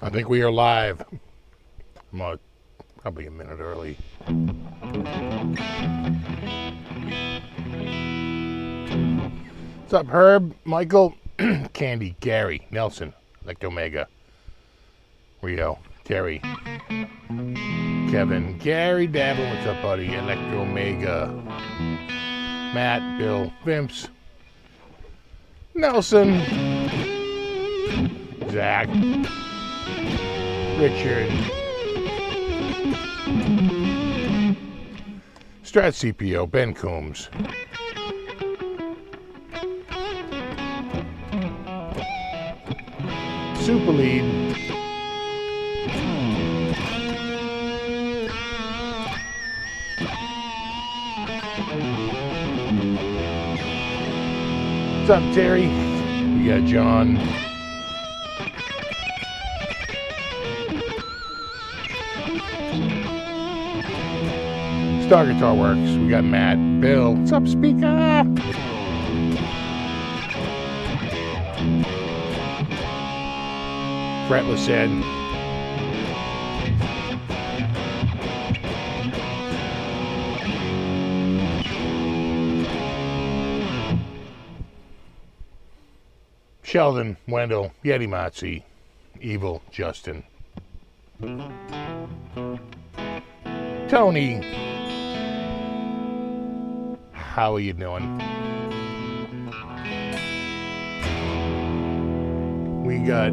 I think we are live. I'm probably a minute early. What's up, Herb, Michael, Candy, Gary, Nelson, Elect Omega, Rio, Terry, Kevin, Gary, Davin, what's up, buddy? Elect Omega, Matt, Bill, Vimps, Nelson, Zach, Richard, Strat CPO, Ben Coombs, Super Lead, what's up, Terry? We got John, Star Guitar Works. We got Matt, Bill. What's up, speaker? Fretless said. Sheldon, Wendell, Yeti Matzi, Evil, Justin, Tony. How are you doing? We got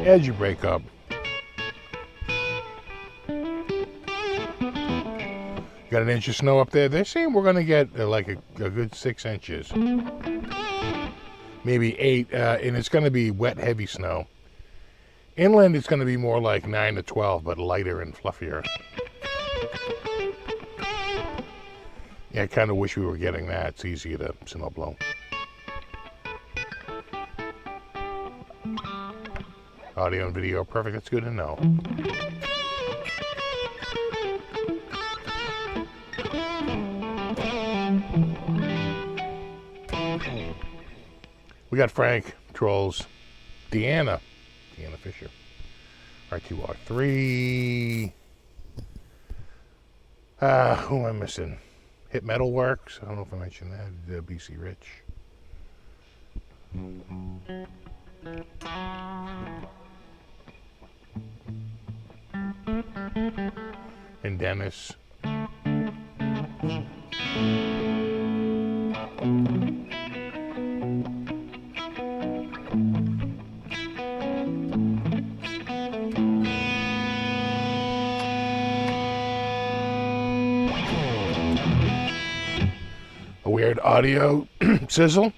Edgy Breakup. Got an inch of snow up there. They're saying we're going to get like a good 6 inches. Maybe 8. And it's going to be wet, heavy snow. Inland, it's going to be more like 9 to 12, but lighter and fluffier. Yeah, I kind of wish we were getting that. It's easier to snow blow. Audio and video perfect. That's good to know. We got Frank, Trolls, Deanna Fisher, R2R3. Who am I missing? Hit Metal Works. I don't know if I mentioned that. BC Rich. And Dennis. A weird audio sizzle,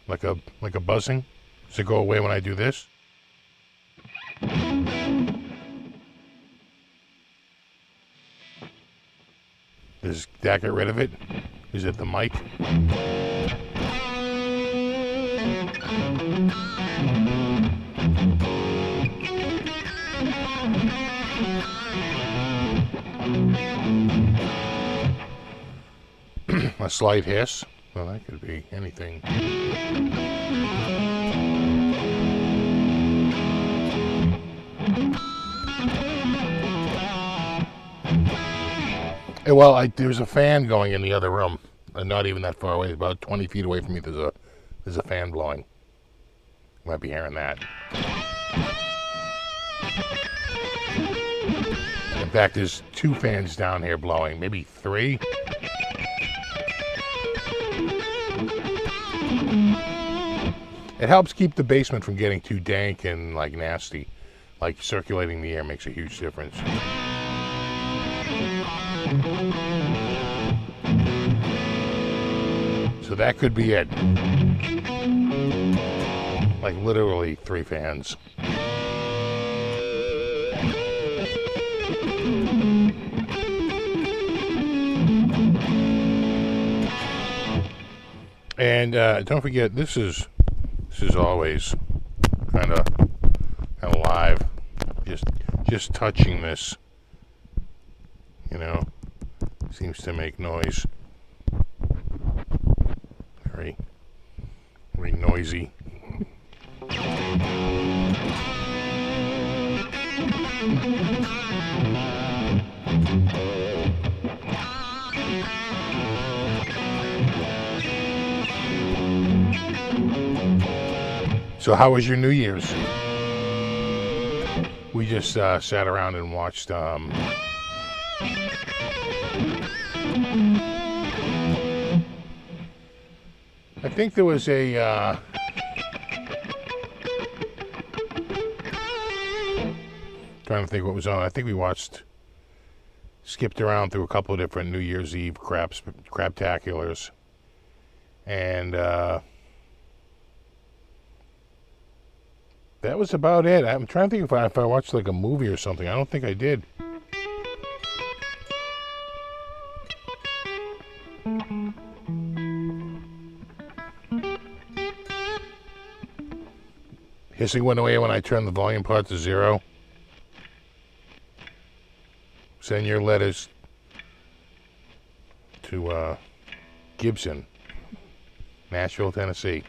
like a buzzing. Does it go away when I do this? Does that get rid of it? Is it the mic? A slight hiss? Well, that could be anything. Well, there's a fan going in the other room. Not even that far away. About 20 feet away from me, there's a fan blowing. You might be hearing that. In fact, there's 2 fans down here blowing, maybe 3. It helps keep the basement from getting too dank and like nasty. Like circulating the air makes a huge difference. So that could be it. Like literally 3 fans. And don't forget, this is always kind of live. Just touching this, seems to make noise. Very, very noisy. So how was your New Year's? We just sat around and watched I think there was a trying to think what was on. I think we skipped around through a couple of different New Year's Eve craptaculars, and that was about it. I'm trying to think if I watched like a movie or something. I don't think I did. Hissing went away when I turned the volume part to 0. Send your letters to Gibson, Nashville, Tennessee.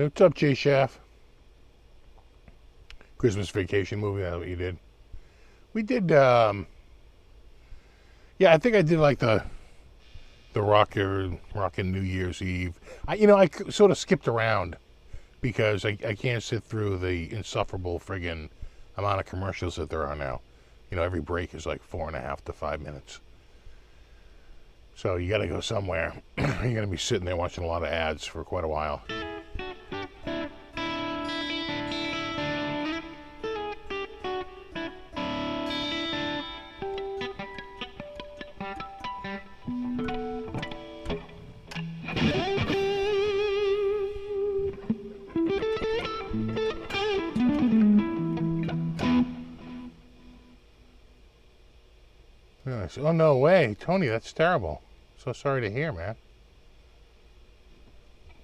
What's up, J Shaft? Christmas Vacation movie, that's what you did. We did, yeah, I think I did like the Rockin' New Year's Eve. I sort of skipped around because I can't sit through the insufferable friggin' amount of commercials that there are now. Every break is like 4.5 to 5 minutes. So you got to go somewhere. You're going to be sitting there watching a lot of ads for quite a while. Oh, no way. Tony, that's terrible. So sorry to hear, man.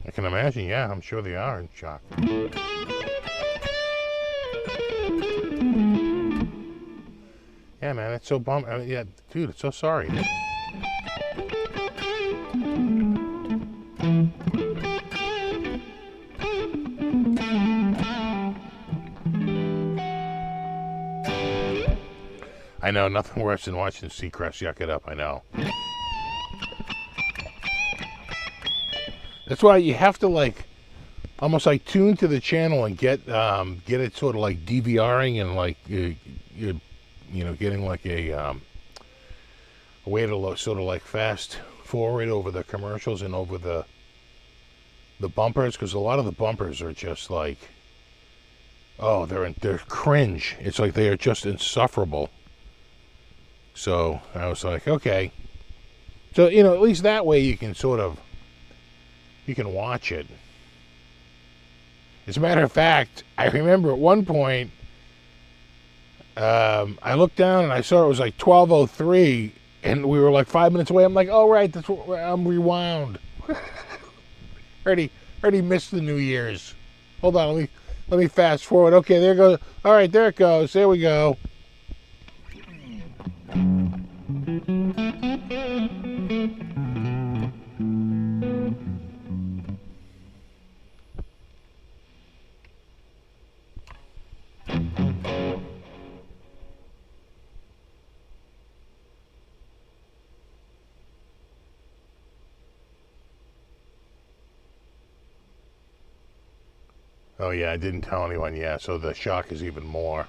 I can imagine, yeah. I'm sure they are in shock. Yeah, man, it's so bummed. Yeah, dude, it's so sorry. I know, nothing worse than watching Seacrest yuck it up, I know. That's why you have to almost tune to the channel and get it sort of DVRing and getting a way to sort of fast forward over the commercials and over the bumpers, because a lot of the bumpers are just they're cringe. It's like they are just insufferable. So I was like, okay. So, at least that way you can watch it. As a matter of fact, I remember at one point, I looked down and I saw it was 12:03 and we were 5 minutes away. I'm like, oh, right, that's what I'm rewound. already missed the New Year's. Hold on, let me fast forward. Okay, there it goes. All right, there it goes. There we go. Oh yeah, I didn't tell anyone. Yeah, so the shock is even more.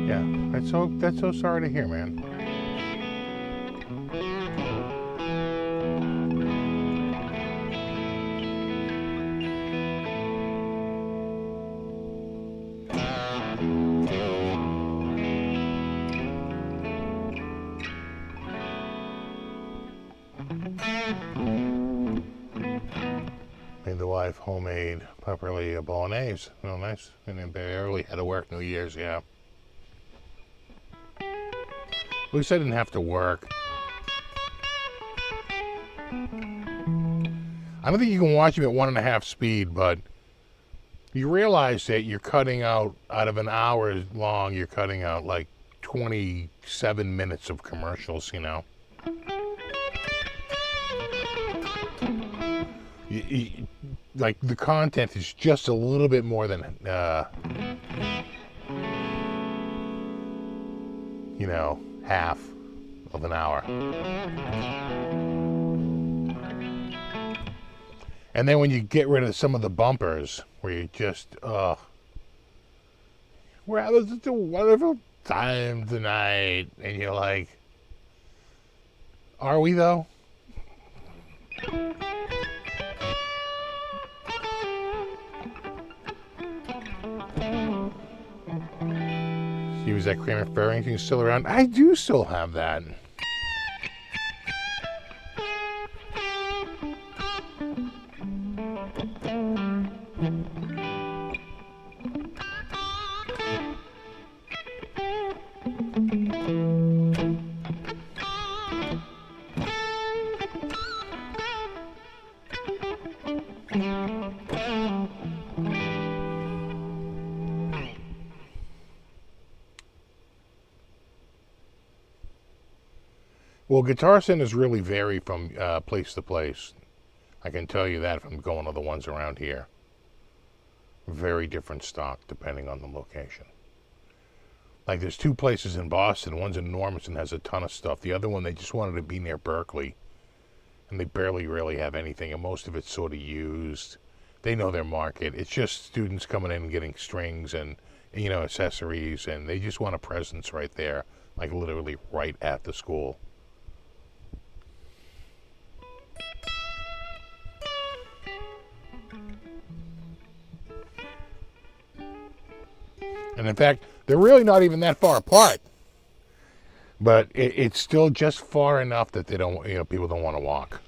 Yeah, that's so sorry to hear, man. Made the wife homemade properly bolognese. Oh, nice. And then barely had to work New Year's, yeah. At least I didn't have to work. I don't think you can watch him at 1.5 speed, but you realize that you're cutting out of an hour long, you're cutting out like 27 minutes of commercials, you know. Like the content is just a little bit more than you know, half of an hour. And then when you get rid of some of the bumpers where you just we're having such a wonderful time tonight, and you're like, are we though? Was that Kramer Ferry thing still around? I do still have that. Well, guitar centers really vary from place to place. I can tell you that from going to the ones around here. Very different stock depending on the location. Like there's 2 places in Boston. One's enormous and has a ton of stuff. The other one, they just wanted to be near Berkeley. And they barely really have anything. And most of it's sort of used. They know their market. It's just students coming in and getting strings and you know, accessories. And they just want a presence right there. Like literally right at the school. And in fact, they're really not even that far apart. But it's still just far enough that they don't, you know, people don't want to walk.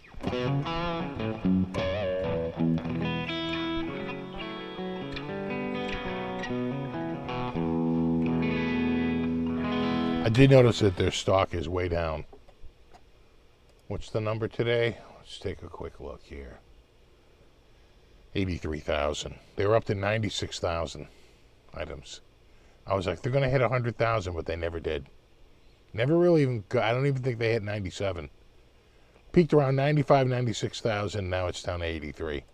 I did notice that their stock is way down. What's the number today? Let's take a quick look here. 83,000. They were up to 96,000 items. I was like, they're going to hit 100,000, but they never did. Never really even, I don't even think they hit 97. Peaked around 95, 96,000. Now it's down to 83.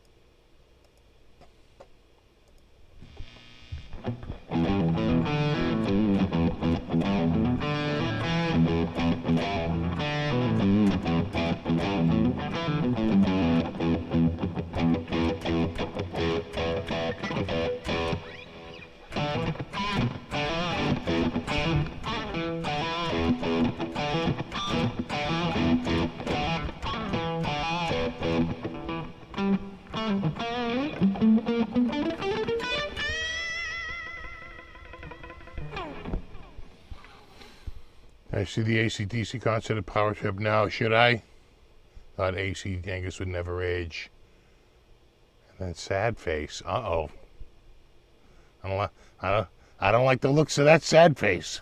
I see the AC/DC concert at Power Trip now. Should I? Thought AC Angus would never age. And then sad face. Uh-oh. I don't like the looks of that sad face.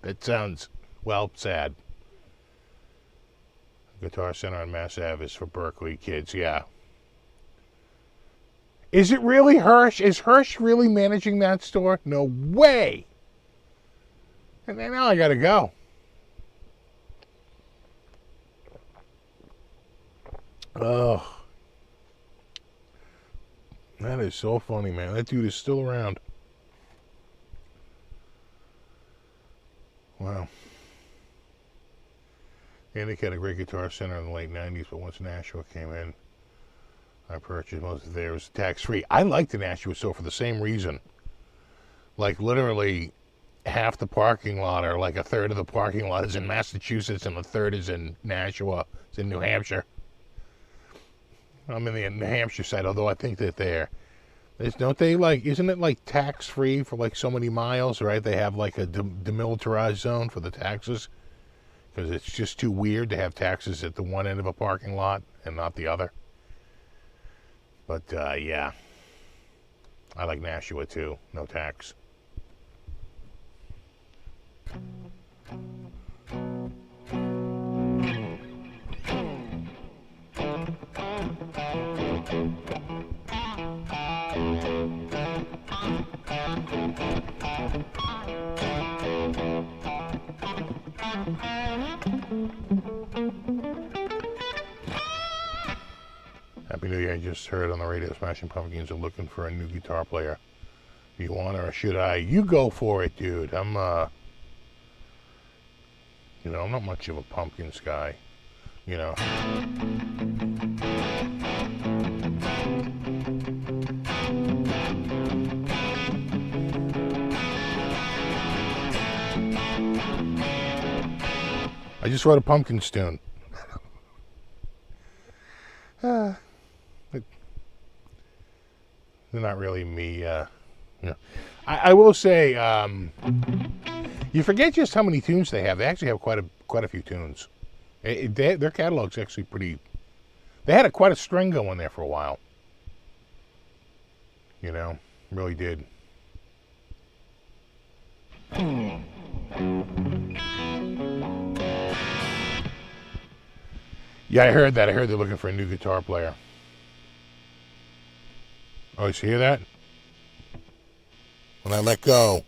That sounds, well, sad. Guitar Center on Mass Ave is for Berkeley kids, yeah. Is it really Hirsch? Is Hirsch really managing that store? No way! And then now I gotta go. Oh. That is so funny, man. That dude is still around. Wow. Andy had a great Guitar Center in the late 90s, but once Nashua came in, I purchased most of theirs tax-free. I like the Nashua store for the same reason. Like, literally, half the parking lot, or like a third of the parking lot, is in Massachusetts, and a third is in Nashua. It's in New Hampshire. I'm in the New Hampshire side, although I think that don't they, like, isn't it like tax-free for like so many miles, right? They have like a demilitarized zone for the taxes, because it's just too weird to have taxes at the one end of a parking lot and not the other. But, yeah. I like Nashua, too. No tax. Happy New Year. I just heard on the radio Smashing Pumpkins are looking for a new guitar player. Do you want or should I? You go for it, dude. I'm not much of a Pumpkins guy, you know. I just wrote a Pumpkins tune. They're not really me. I will say, you forget just how many tunes they have. They actually have quite a few tunes. Their catalog's actually pretty. They had quite a string going there for a while. You know, really did. Yeah, I heard that. I heard they're looking for a new guitar player. Oh, you hear that? When I let go.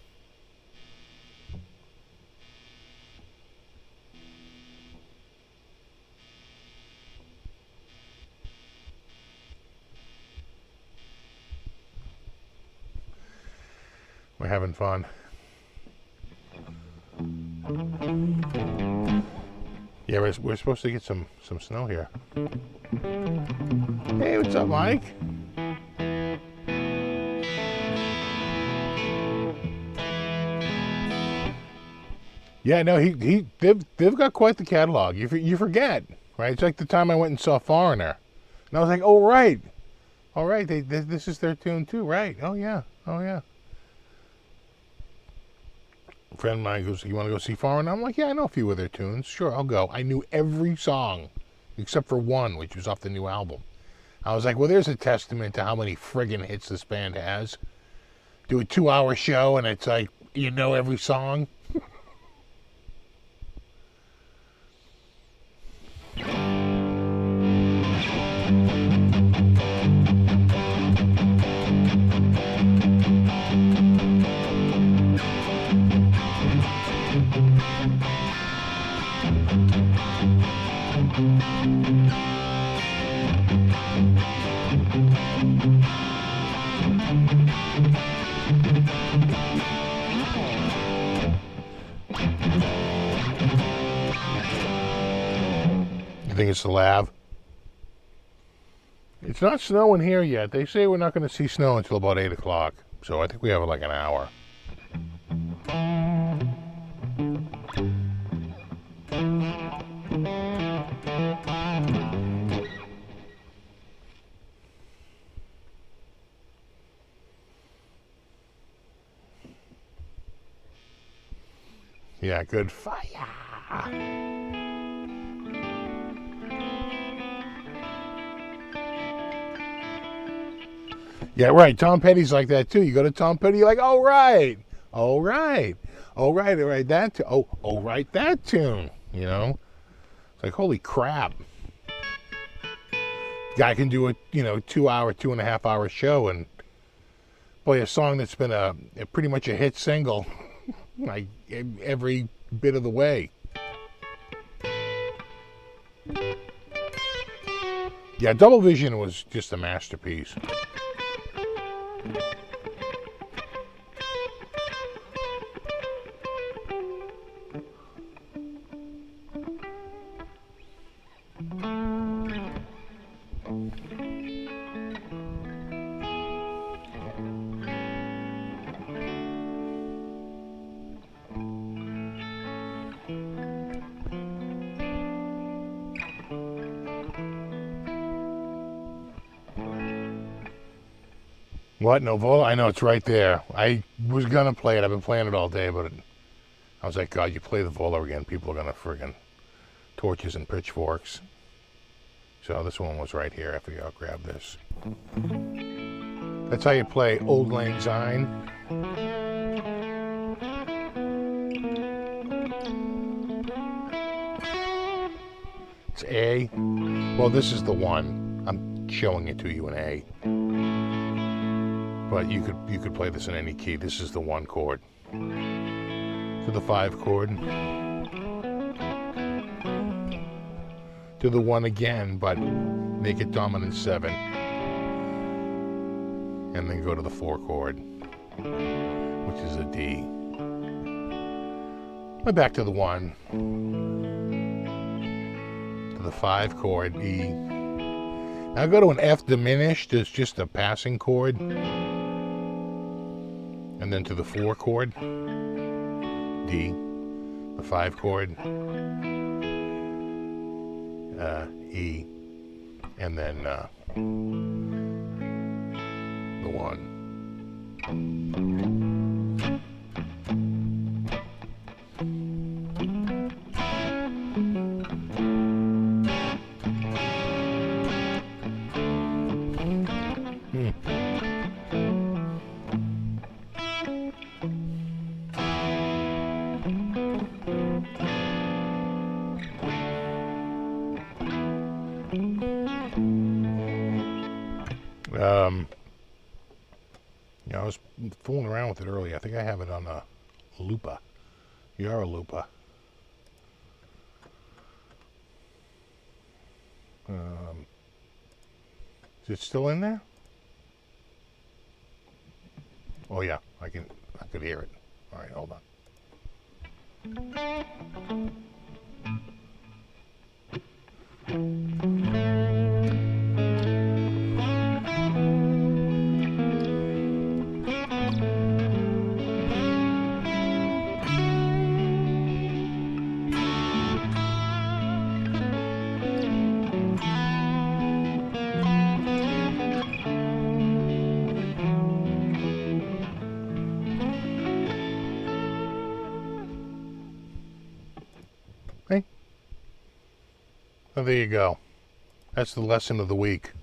We're having fun. Yeah, we're supposed to get some snow here. Hey, what's up, Mike? Yeah, no, they've got quite the catalog. You forget, right? It's like the time I went and saw Foreigner, and I was like, oh right, this is their tune too, right? Oh yeah. A friend of mine goes, you want to go see Foreigner? I'm like, yeah, I know a few of their tunes. Sure, I'll go. I knew every song except for one, which was off the new album. I was like, well, there's a testament to how many friggin' hits this band has. Do a 2-hour show, and it's like, you know every song. You think it's the lav? It's not snowing here yet. They say we're not going to see snow until about 8 o'clock. So I think we have like an hour. Yeah, good fire. Yeah, right. Tom Petty's like that too. You go to Tom Petty, you're like, oh right, that tune. You know, it's like holy crap. Guy can do a 2.5 hour show and play a song that's been a pretty much a hit single, like every bit of the way. Yeah, Double Vision was just a masterpiece. What? No Vola? I know, it's right there. I was going to play it. I've been playing it all day, but I was like, God, you play the Vola again, people are going to friggin' torches and pitchforks. So this one was right here. I figured I'll grab this. That's how you play Auld Syne. It's A. Well, this is the one. I'm showing it to you in A. But you could play this in any key. This is the 1 chord. To the 5 chord. To the 1 again, but make it dominant 7. And then go to the 4 chord, which is a D. But back to the 1. To the 5 chord, E. Now go to an F diminished, it's just a passing chord. And then to the 4 chord, D. The 5 chord, E. And then the 1. I was fooling around with it earlier. I think I have it on a Lupa. You're a Lupa. Is it still in there? Oh yeah, I could hear it. All right, hold on. Hey. Oh, there you go. That's the lesson of the week.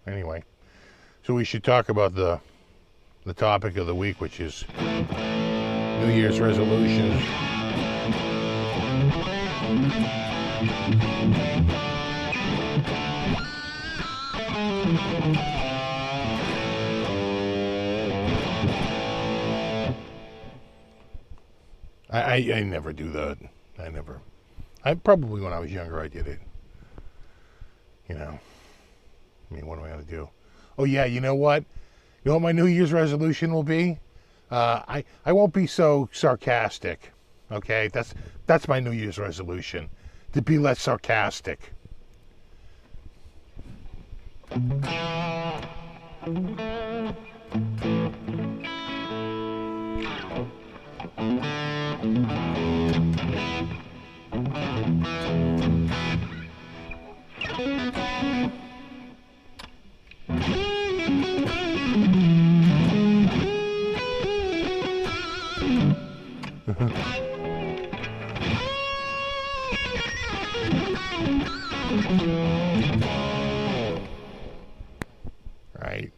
Anyway, so we should talk about the topic of the week, which is New Year's resolutions. I never do that. I probably, when I was younger, I did it. You know, I mean, what am I going to do? Oh yeah, you know what? You know what my New Year's resolution will be? I won't be so sarcastic. Okay, that's my New Year's resolution, to be less sarcastic. Right.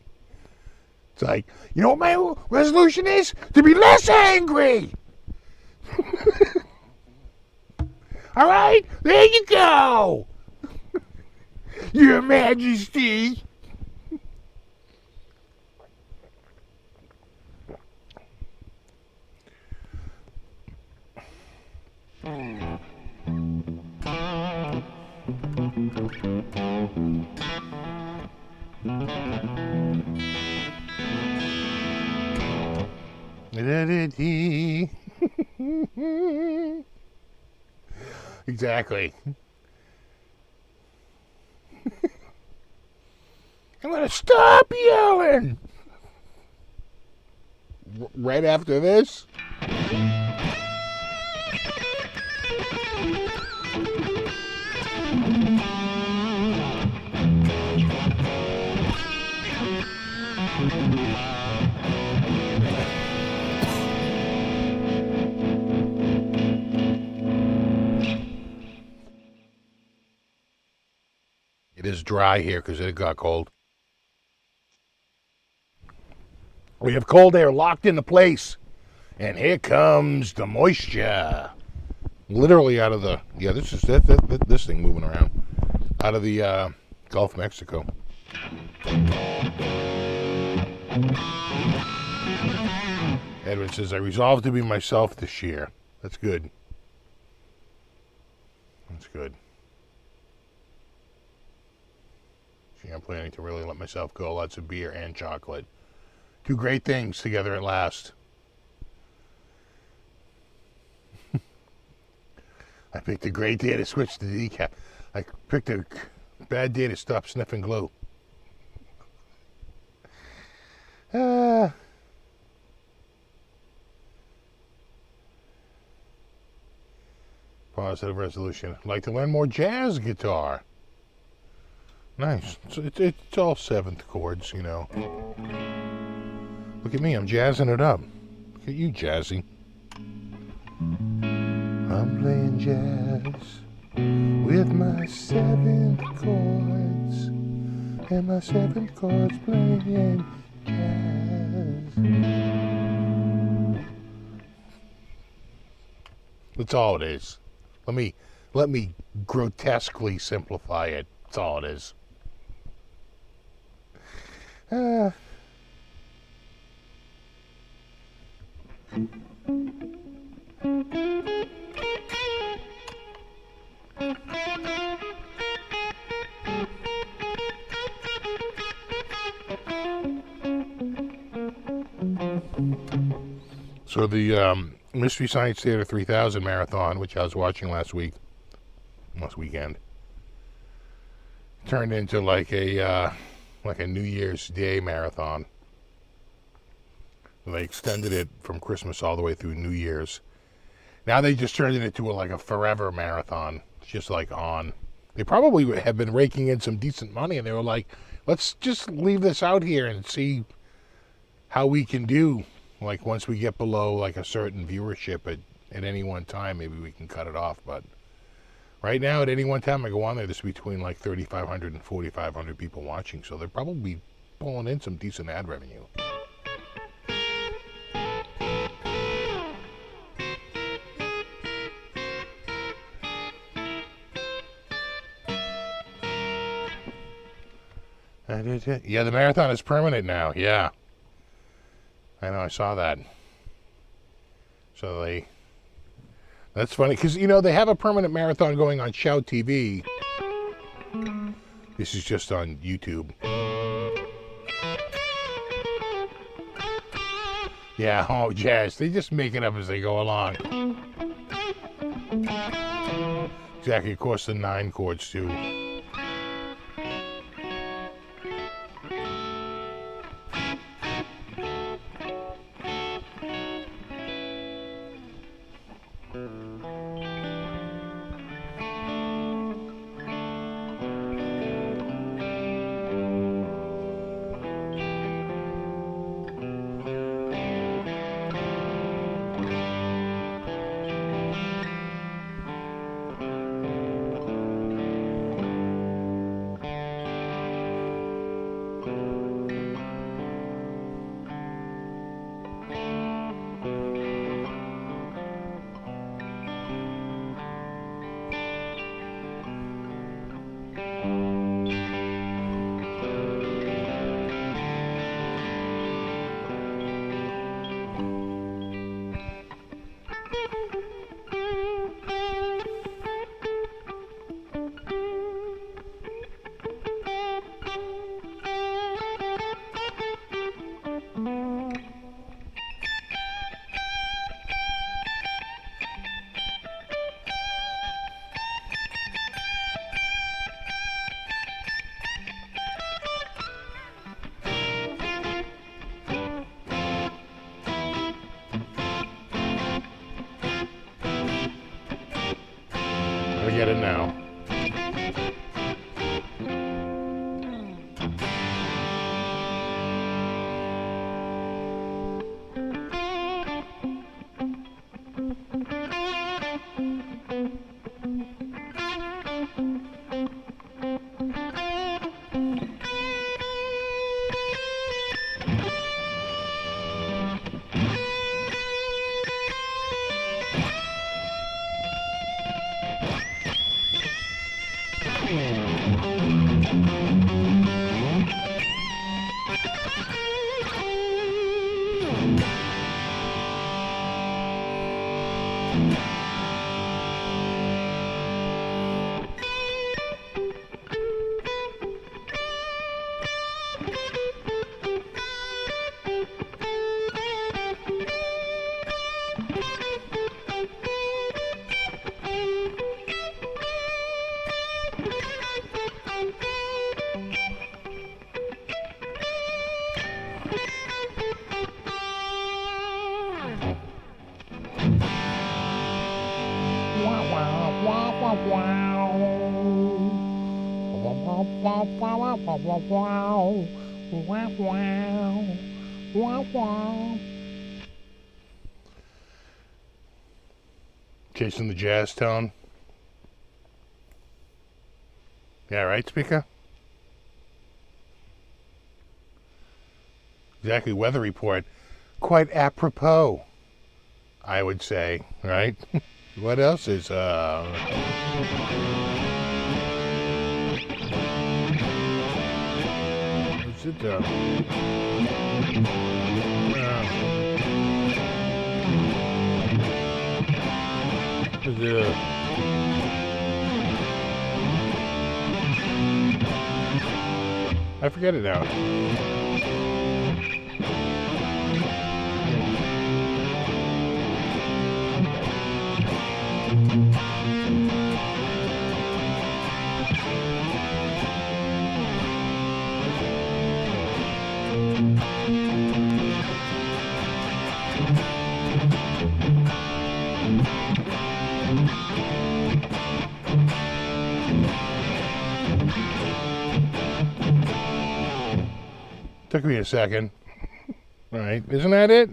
It's like, you know what my resolution is? To be less angry! All right, there you go! Your Majesty! Exactly. I'm gonna stop yelling. Right after this. It is dry here because it got cold. We have cold air locked into place, and here comes the moisture. Literally out of the this is this thing moving around out of the Gulf of Mexico. Edwin says, I resolved to be myself this year. That's good. That's good. See, I'm planning to really let myself go. Lots of beer and chocolate. Two great things together at last. I picked a great day to switch to decaf. I picked a bad day to stop sniffing glue. Positive resolution. I'd like to learn more jazz guitar. Nice. It's all seventh chords, you know. Look at me, I'm jazzing it up. Look at you, Jazzy. I'm playing jazz with my seventh chords, and my seventh chords playing jazz. That's all it is. Let me grotesquely simplify it. That's all it is. So the Mystery Science Theater 3000 marathon, which I was watching last weekend, turned into like a New Year's Day marathon. They extended it from Christmas all the way through New Year's. Now they just turned it into a forever marathon. It's just like on. They probably have been raking in some decent money, and they were like, let's just leave this out here and see how we can do. Like once we get below like a certain viewership at any one time, maybe we can cut it off. But right now, at any one time I go on there's between like 3,500 and 4,500 people watching. So they're probably pulling in some decent ad revenue. Yeah, the marathon is permanent now. Yeah. I know, I saw that. So that's funny, because, you know, they have a permanent marathon going on Shout TV. This is just on YouTube. Yeah, oh, jazz. They just make it up as they go along. Exactly, of course, the 9 chords, too. get it now. Chasing the jazz tone. Yeah, right, speaker? Exactly, weather report. Quite apropos, I would say, right? What else is, what's it, I forget it now. Took me a second. All right, isn't that it?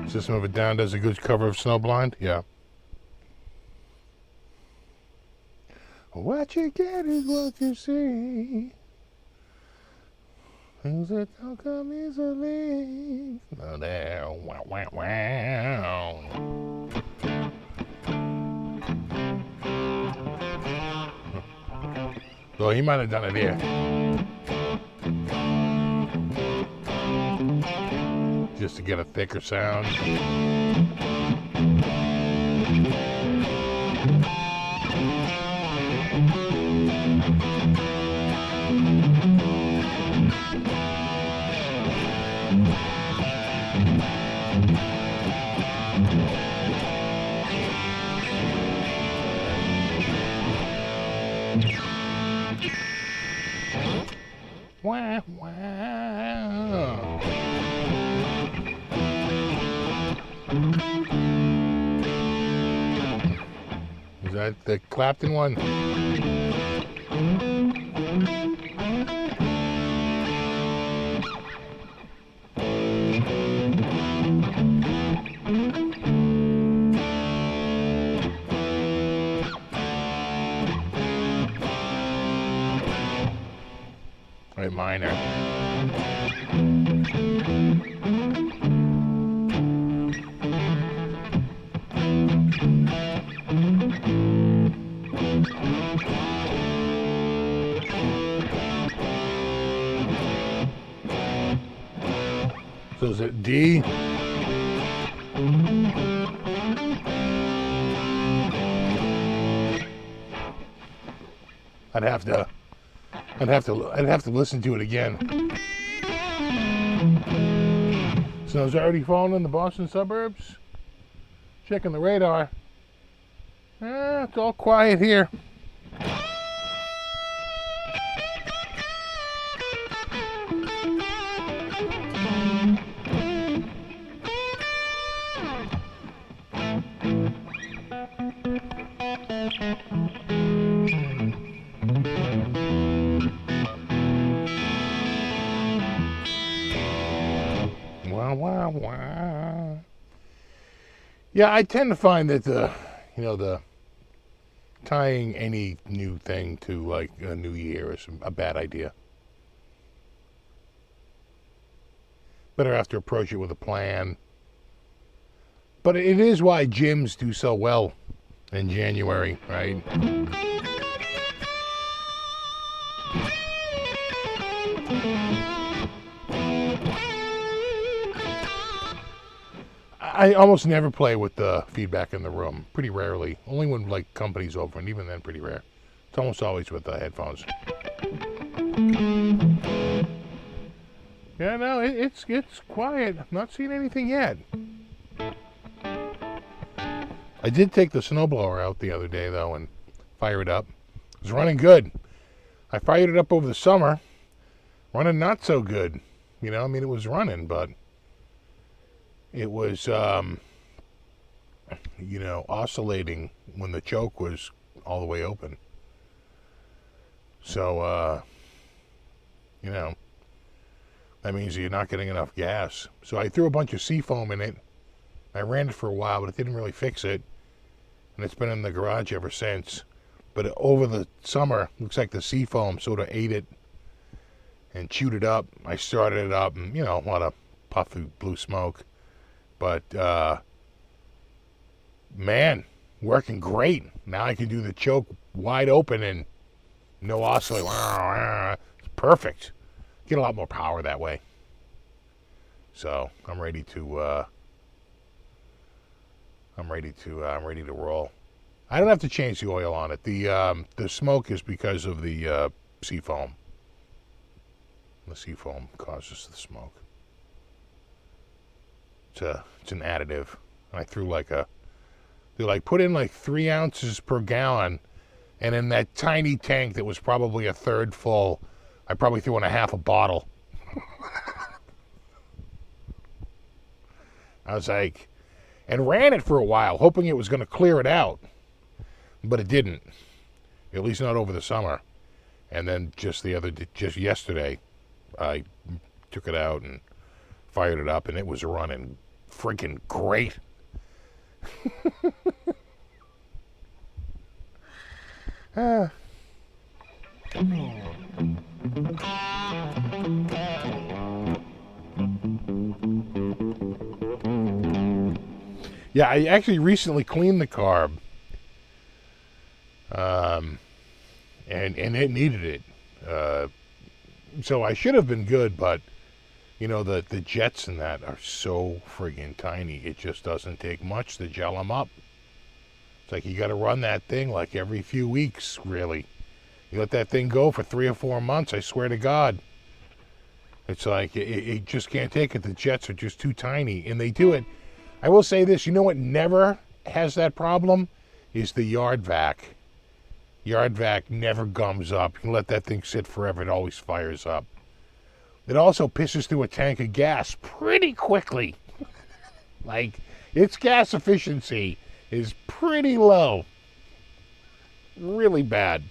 System of a Down does a good cover of Snowblind? Yeah. What you get is what you see. Things that don't come easily. Oh, there. Wow, wow, wow. So he might have done it here. Just to get a thicker sound. Wow, wow. Is that the Clapton one? Right, minor. So is it D? I'd have to listen to it again. Snow's already fallen in the Boston suburbs. Checking the radar. It's all quiet here. Yeah, I tend to find that the tying any new thing to like a new year is a bad idea. Better have to approach it with a plan. But it is why gyms do so well in January, right? I almost never play with the feedback in the room. Pretty rarely. Only when like company's over, and even then pretty rare. It's almost always with the headphones. Yeah, no, it's quiet. I'm not seeing anything yet. I did take the snowblower out the other day though and fire it up. It was running good. I fired it up over the summer. Running not so good. You know, I mean it was running, but it was, oscillating when the choke was all the way open. So, that means you're not getting enough gas. So I threw a bunch of seafoam in it. I ran it for a while, but it didn't really fix it. And it's been in the garage ever since. But over the summer, looks like the seafoam sort of ate it and chewed it up. I started it up and, a lot of puffy blue smoke. But, man, working great. Now I can do the choke wide open and no oscillating. It's perfect. Get a lot more power that way. So I'm ready to roll. I don't have to change the oil on it. The smoke is because of the seafoam. The seafoam causes the smoke. It's an additive. And I threw put in like 3 ounces per gallon, and in that tiny tank that was probably a third full, I probably threw in a half a bottle. I was like, and ran it for a while, hoping it was going to clear it out, but it didn't. At least not over the summer. And then just yesterday, I took it out and fired it up, and it was running freaking great. Yeah, I actually recently cleaned the carb, and it needed it. So I should have been good, but the jets in that are so friggin' tiny. It just doesn't take much to gel them up. It's like you got to run that thing like every few weeks, really. You let that thing go for 3 or 4 months, I swear to God. It's like it just can't take it. The jets are just too tiny, and they do it. I will say this, what never has that problem is the yard vac. Yard vac never gums up. You can let that thing sit forever. It always fires up. It also pisses through a tank of gas pretty quickly. Like, its gas efficiency is pretty low. Really bad.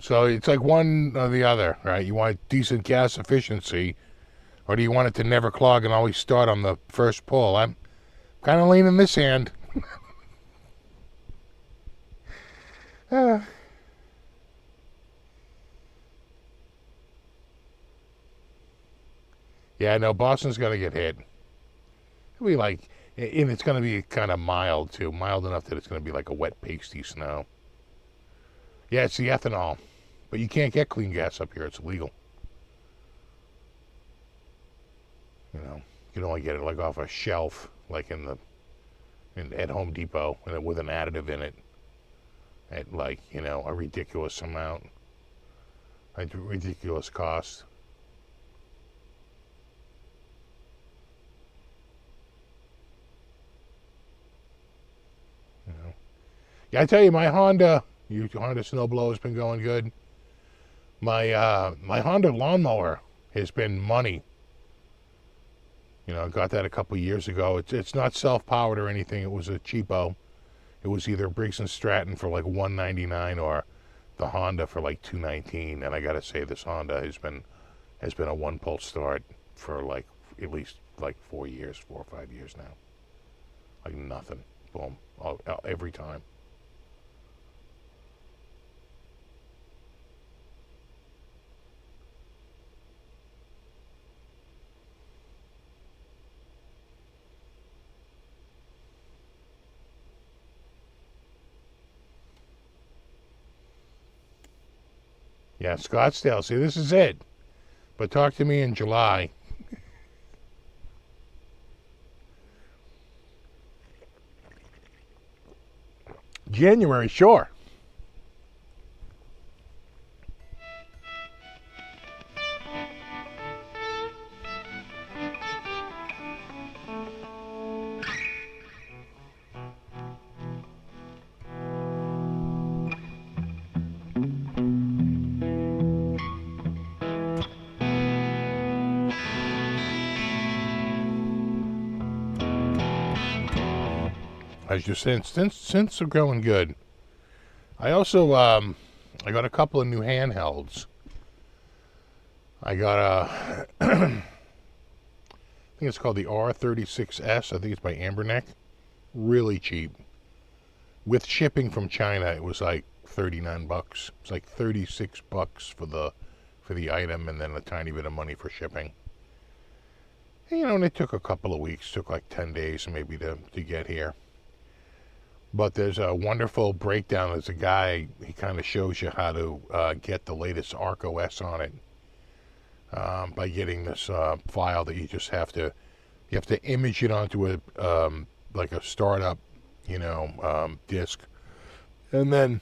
So it's like one or the other, right? You want decent gas efficiency, or do you want it to never clog and always start on the first pull? I'm kind of leaning this hand. Yeah, no, Boston's going to get hit. It'll be like, and it's going to be kind of mild, too. Mild enough that it's going to be like a wet, pasty snow. Yeah, it's the ethanol. But you can't get clean gas up here. It's illegal. You know, you can only get it like off a shelf, like at Home Depot, and with an additive in it at like, you know, a ridiculous amount, a ridiculous cost. You know, yeah, I tell you, my Honda Snowblower has been going good. My Honda lawnmower has been money. You know, I got that a couple years ago. It's not self-powered or anything. It was a cheapo. It was either Briggs & Stratton for like $199 or the Honda for like $219. And I got to say, this Honda has been a one-pulse start for like at least like 4 or 5 years now. Like nothing. Boom. Every time. Yeah, Scottsdale. See, this is it. But talk to me in July. January, sure. As you said, since are going good. I also I got a couple of new handhelds. I got a I think it's called the R36S. I think it's by Amberneck. Really cheap. With shipping from China, it was like $39. It's like $36 for the item, and then a tiny bit of money for shipping. And, you know, and it took a couple of weeks. Took like 10 days maybe to get here. But there's a wonderful breakdown. There's a guy, he kind of shows you how to get the latest Arc OS on it by getting this file that you have to image it onto a like a startup, you know, disk, and then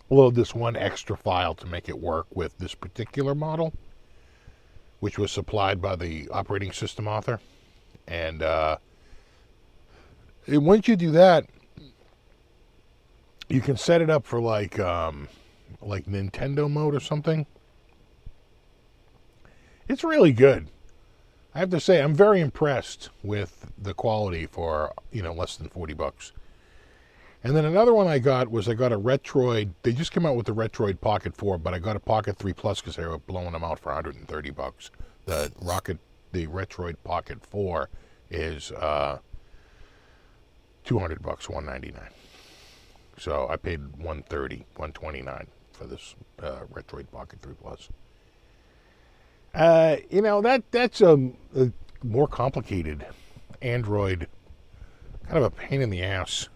load this one extra file to make it work with this particular model, which was supplied by the operating system author, and once you do that, you can set it up for like Nintendo mode or something. It's really good. I have to say, I'm very impressed with the quality for, you know, less than $40. And then another one I got a Retroid. They just came out with the Retroid Pocket 4, but I got a Pocket 3 Plus because they were blowing them out for $130. The Retroid Pocket 4 is $200, $199. So I paid $130, $129 for this Retroid Pocket 3 Plus. You know, that's a more complicated Android, kind of a pain in the ass.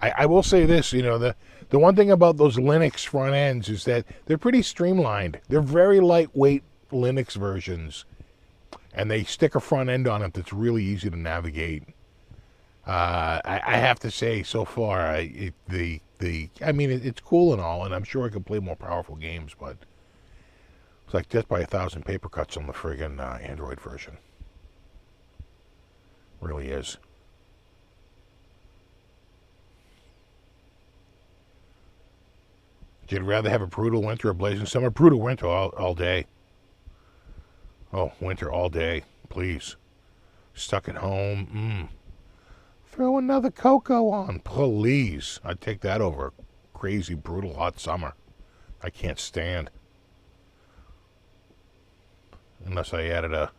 I will say this, you know, the one thing about those Linux front ends is that they're pretty streamlined. They're very lightweight Linux versions, and they stick a front end on it that's really easy to navigate. I have to say, so far, I mean, it's cool and all, and I'm sure I could play more powerful games, but it's like death by 1,000 paper cuts on the friggin' Android version. Really is. You'd rather have a brutal winter or blazing summer? Brutal winter all day. Oh, winter all day, please. Stuck at home. Throw another cocoa on, please. I'd take that over a crazy, brutal, hot summer. I can't stand. Unless I added a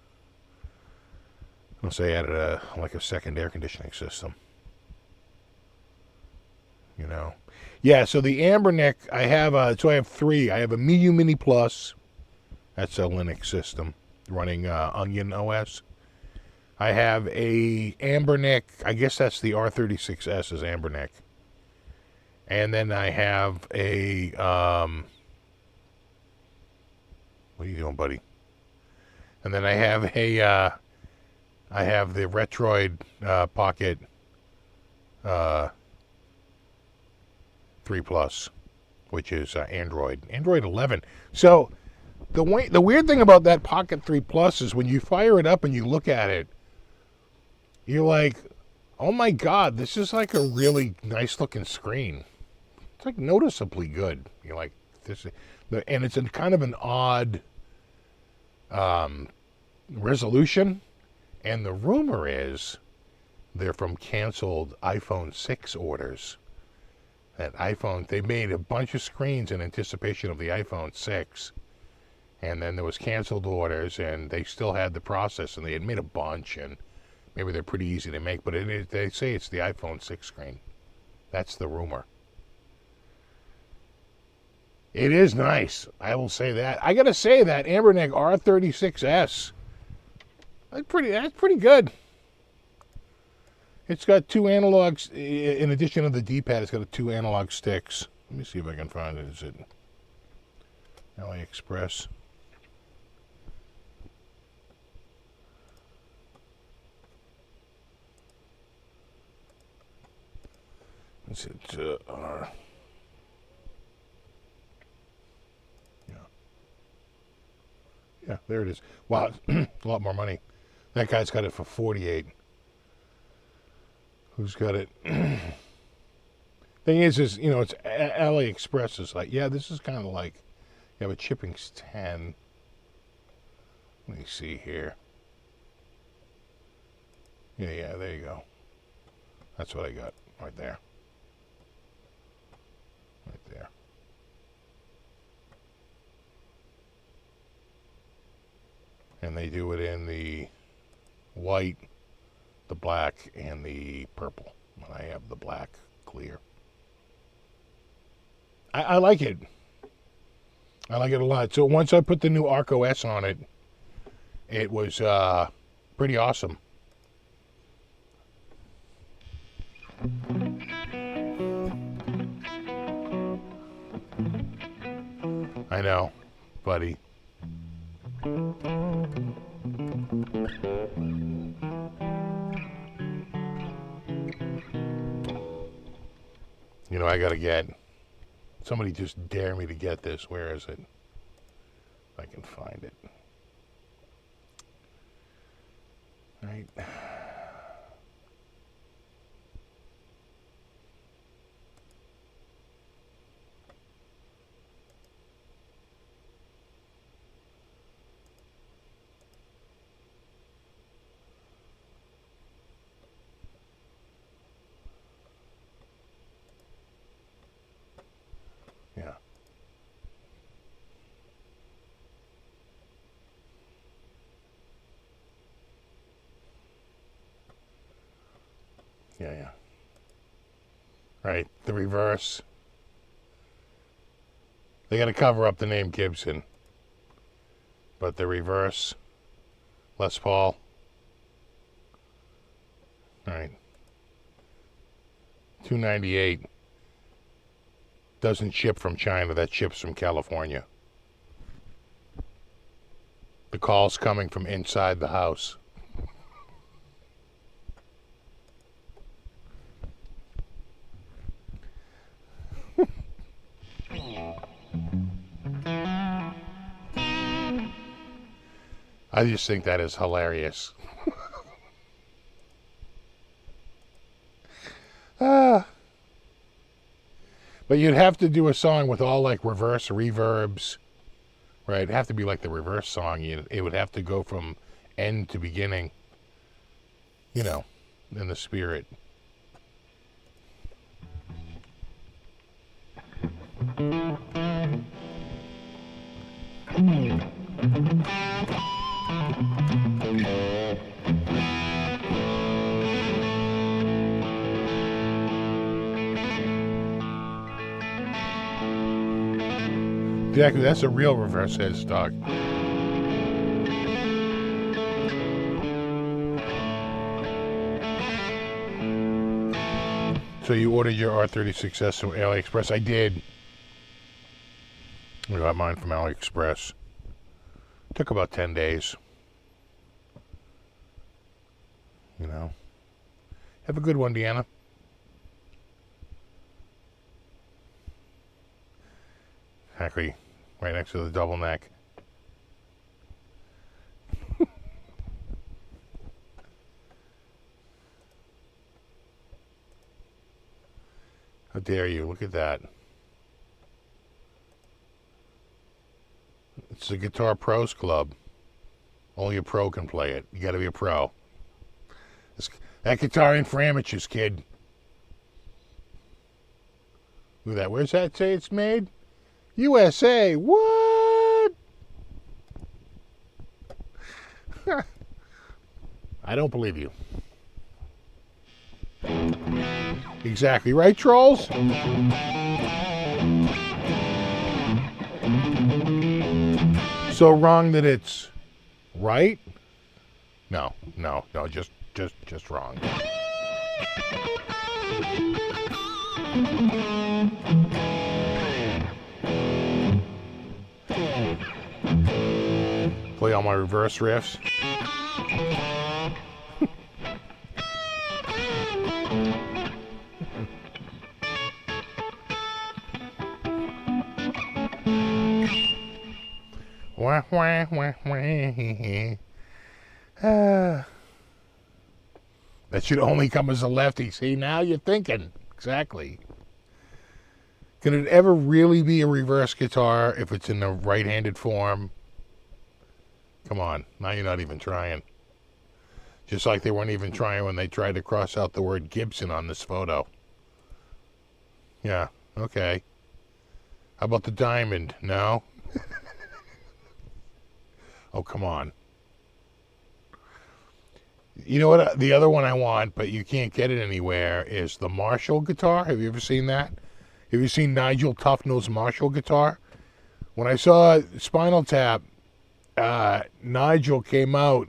like a second air conditioning system. You know. Yeah, so the Amberneck, I have three. I have a Medium Mini Plus. That's a Linux system running Onion OS. I have a Ambernick. I guess that's the R36S is Ambernick. And then I have a, what are you doing, buddy? And then I have a, I have the Retroid Pocket 3 Plus, which is Android 11. So the weird thing about that Pocket 3 Plus is when you fire it up and you look at it, you're like, oh my God, this is like a really nice looking screen. It's like noticeably good. You're like, this, and it's in kind of an odd resolution. And the rumor is they're from canceled iPhone 6 orders. That iPhone, they made a bunch of screens in anticipation of the iPhone 6. And then there was canceled orders, and they still had the process, and they had made a bunch, and maybe they're pretty easy to make, but they say it's the iPhone 6 screen. That's the rumor. It is nice. I will say that. I got to say that Ambernick R36S, that's pretty good. It's got 2 analogs, in addition to the D-pad, it's got 2 analog sticks. Let me see if I can find it. Is it AliExpress? Is it yeah, there it is. Wow, a lot more money. That guy's got it for $48. Who's got it? Thing is, you know, it's AliExpress is like, yeah, this is kind of like, yeah, but shipping's 10. Let me see here. Yeah, there you go. That's what I got right there. Right there. And they do it in the white, the black, and the purple. And I have the black clear. I like it. I like it a lot. So once I put the new Arc OS on it, it was pretty awesome. I know, buddy. You know, I gotta get, somebody just dare me to get this. Where is it? If I can find it. Right. Yeah. Yeah. Right, the reverse. They got to cover up the name Gibson. But the reverse, Les Paul. All right. $298. Doesn't ship from China, that ships from California. The call's coming from inside the house. I just think that is hilarious. But you'd have to do a song with all like reverse reverbs, right? It'd have to be like the reverse song. It would have to go from end to beginning, you know, in the spirit. Exactly, that's a real reverse headstock. So you ordered your R36S from AliExpress? I did. I got mine from AliExpress. Took about 10 days. You know. Have a good one, Deanna. Exactly. Right next to the double neck. How dare you? Look at that. It's the Guitar Pros Club. Only a pro can play it. You got to be a pro. That guitar ain't for amateurs, kid. Look at that. Where's that say it's made? USA. What? I don't believe you. Exactly right, trolls? So wrong that it's right? No, just wrong. Play all my reverse riffs. Wah, wah, wah, wah. That should only come as a lefty. See, now you're thinking. Exactly. Can it ever really be a reverse guitar if it's in the right-handed form? Come on. Now you're not even trying. Just like they weren't even trying when they tried to cross out the word Gibson on this photo. Yeah, okay. How about the diamond? No? Oh, come on. You know what? The other one I want, but you can't get it anywhere, is the Marshall guitar. Have you ever seen that? Have you seen Nigel Tufnell's Marshall guitar? When I saw Spinal Tap, Nigel came out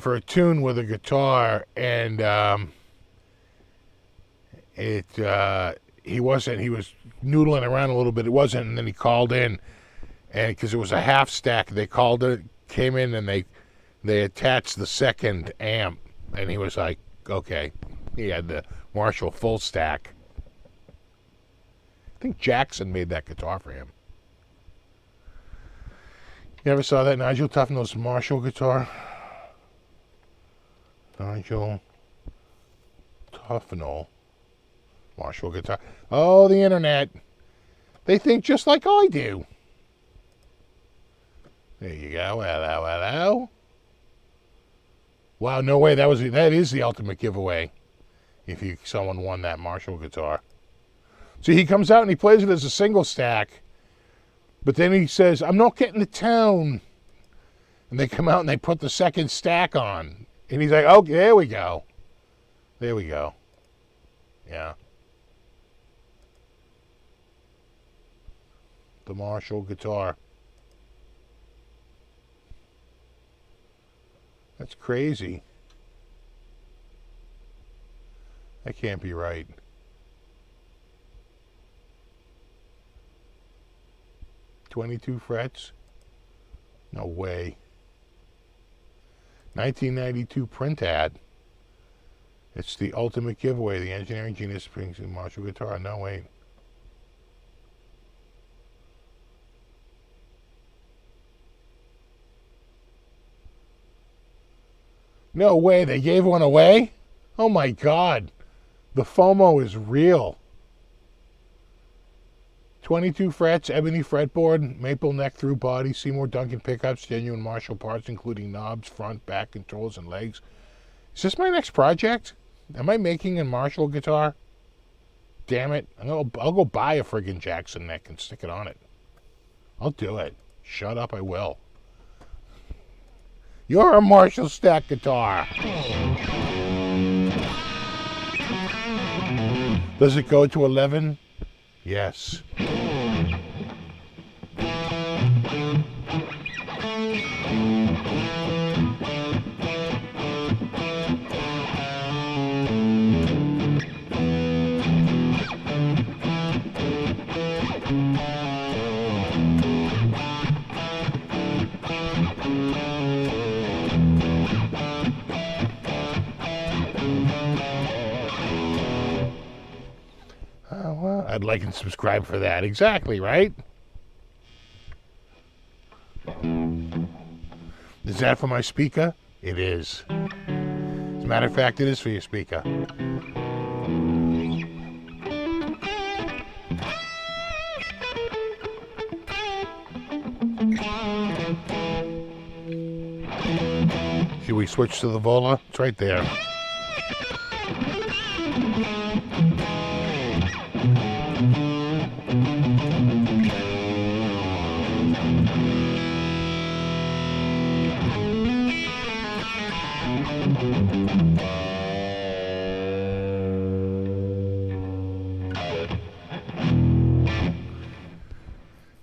for a tune with a guitar, and he was noodling around a little bit. It wasn't, and then he called in, and because it was a half stack, they called it, came in, and they attached the second amp, and he was like, okay. He had the Marshall full stack. I think Jackson made that guitar for him. You ever saw that Nigel Tufnell's Marshall guitar? Nigel Tufnell Marshall guitar. Oh, the internet. They think just like I do. There you go. Hello, hello. Wow, no way. That is the ultimate giveaway. If someone won that Marshall guitar. See, he comes out and he plays it as a single stack. But then he says, I'm not getting to town. And they come out and they put the second stack on. And he's like, oh, there we go. There we go. Yeah. The Marshall guitar. That's crazy. That can't be right. $22 frets? No way. 1992 print ad. It's the ultimate giveaway. The engineering genius brings in Marshall guitar. No, wait. No way. They gave one away? Oh my God. The FOMO is real. 22 frets, ebony fretboard, maple neck through body, Seymour Duncan pickups, genuine Marshall parts, including knobs, front, back, controls, and legs. Is this my next project? Am I making a Marshall guitar? Damn it. I'll go buy a friggin' Jackson neck and stick it on it. I'll do it. Shut up, I will. You're a Marshall stack guitar. Does it go to 11? Yes. But like and subscribe for that. Exactly, right? Is that for my speaker? It is. As a matter of fact, it is for your speaker. Should we switch to the Vola? It's right there.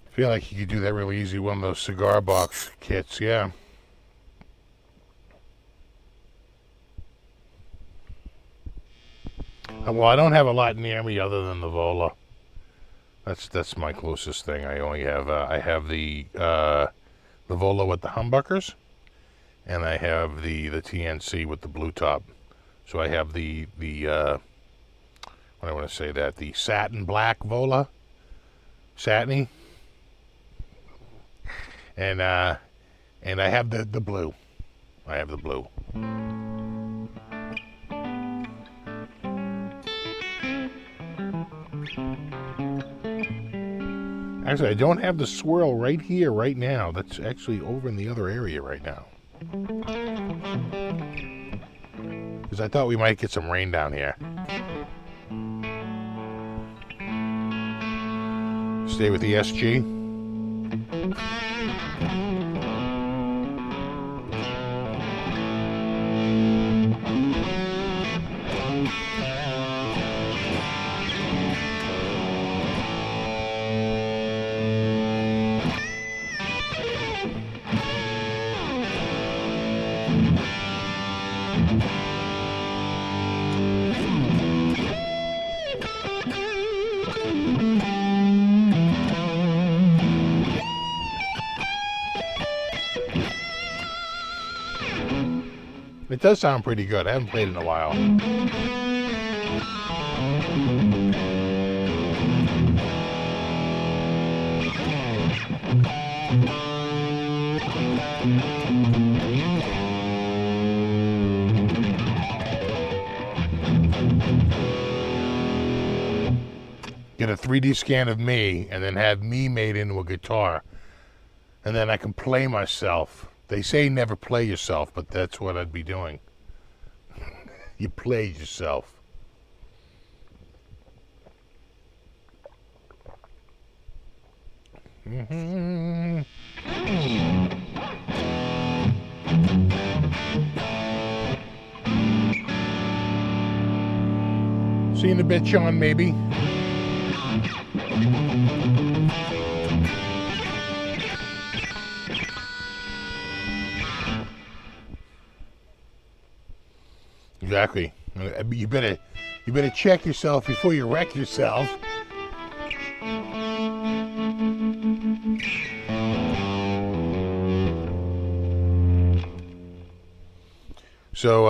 I feel like you could do that really easy, one of those cigar box kits, yeah. Well, I don't have a lot near me other than the Vola. That's my closest thing. I only have I have the Vola with the humbuckers, and I have the TNC with the blue top. So I have the what I want to say that the satin black Vola, satiny. And I have the blue. I have the blue. Actually, I don't have the swirl right here, right now. That's actually over in the other area right now. Because I thought we might get some rain down here. Stay with the SG. It does sound pretty good. I haven't played it in a while. Get a 3D scan of me and then have me made into a guitar. And then I can play myself. They say never play yourself, but that's what I'd be doing. You play yourself. Mm-hmm. See you in a bit, Sean, maybe. Exactly. You better check yourself before you wreck yourself. So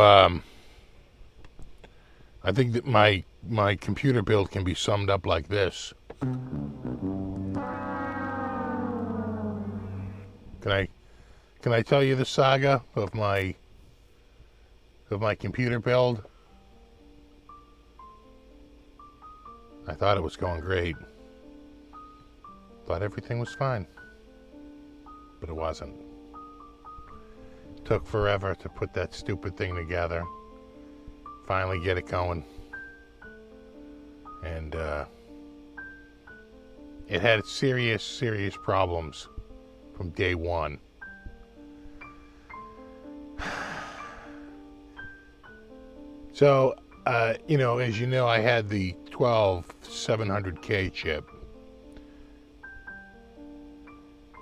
I think that my computer build can be summed up like this. Can I tell you the saga of my computer build? I thought it was going great. Thought everything was fine. But it wasn't. Took forever to put that stupid thing together. Finally get it going. And it had serious problems from day one. So, you know, as you know, I had the 12700K chip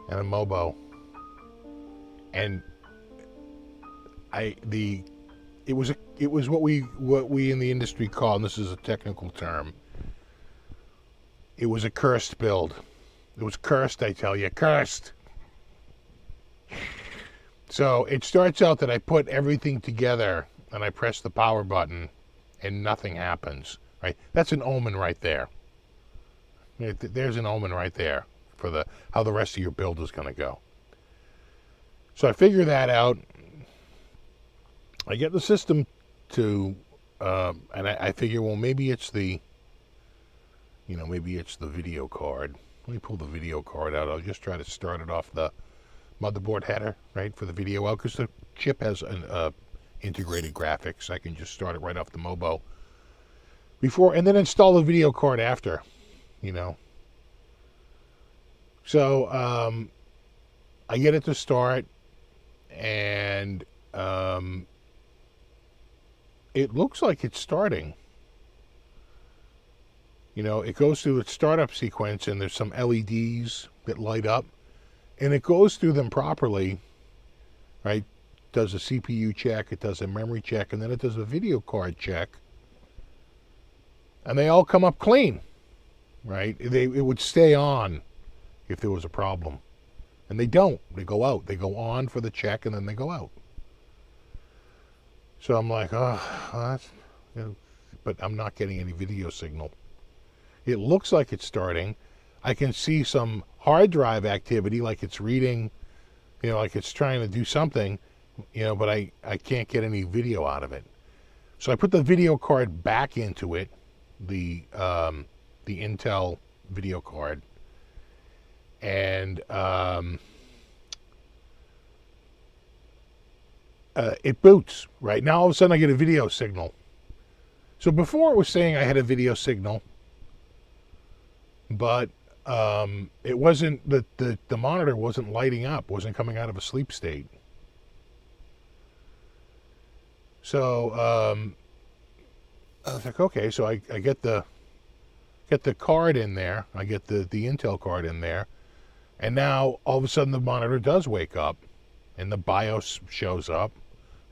and a Mobo, and it was what we in the industry call, and this is a technical term, it was a cursed build. It was cursed, I tell you, cursed. So it starts out that I put everything together and I press the power button and nothing happens, right? That's an omen right there. There's an omen right there for how the rest of your build is going to go. So I figure that out. I get the system to, and I figure, well, maybe it's the video card. Let me pull the video card out. I'll just try to start it off the motherboard header, right, for the video out, because the chip has an integrated graphics. I can just start it right off the MOBO before, and then install the video card after, So I get it to start, and it looks like it's starting. It goes through its startup sequence, and there's some LEDs that light up, and it goes through them properly, right? Does a CPU check, it does a memory check, and then it does a video card check, and they all come up clean, right? It would stay on if there was a problem, and they don't. They go out. They go on for the check, and then they go out. So I'm like, oh, that's, but I'm not getting any video signal. It looks like it's starting. I can see some hard drive activity, like it's reading, like it's trying to do something, but I can't get any video out of it. So I put the video card back into it, the Intel video card, and it boots. Right now, all of a sudden, I get a video signal. So before it was saying I had a video signal, but it wasn't, the monitor wasn't lighting up, wasn't coming out of a sleep state. So I was like, okay, so I get the card in there, I get the Intel card in there, and now all of a sudden the monitor does wake up, and the BIOS shows up,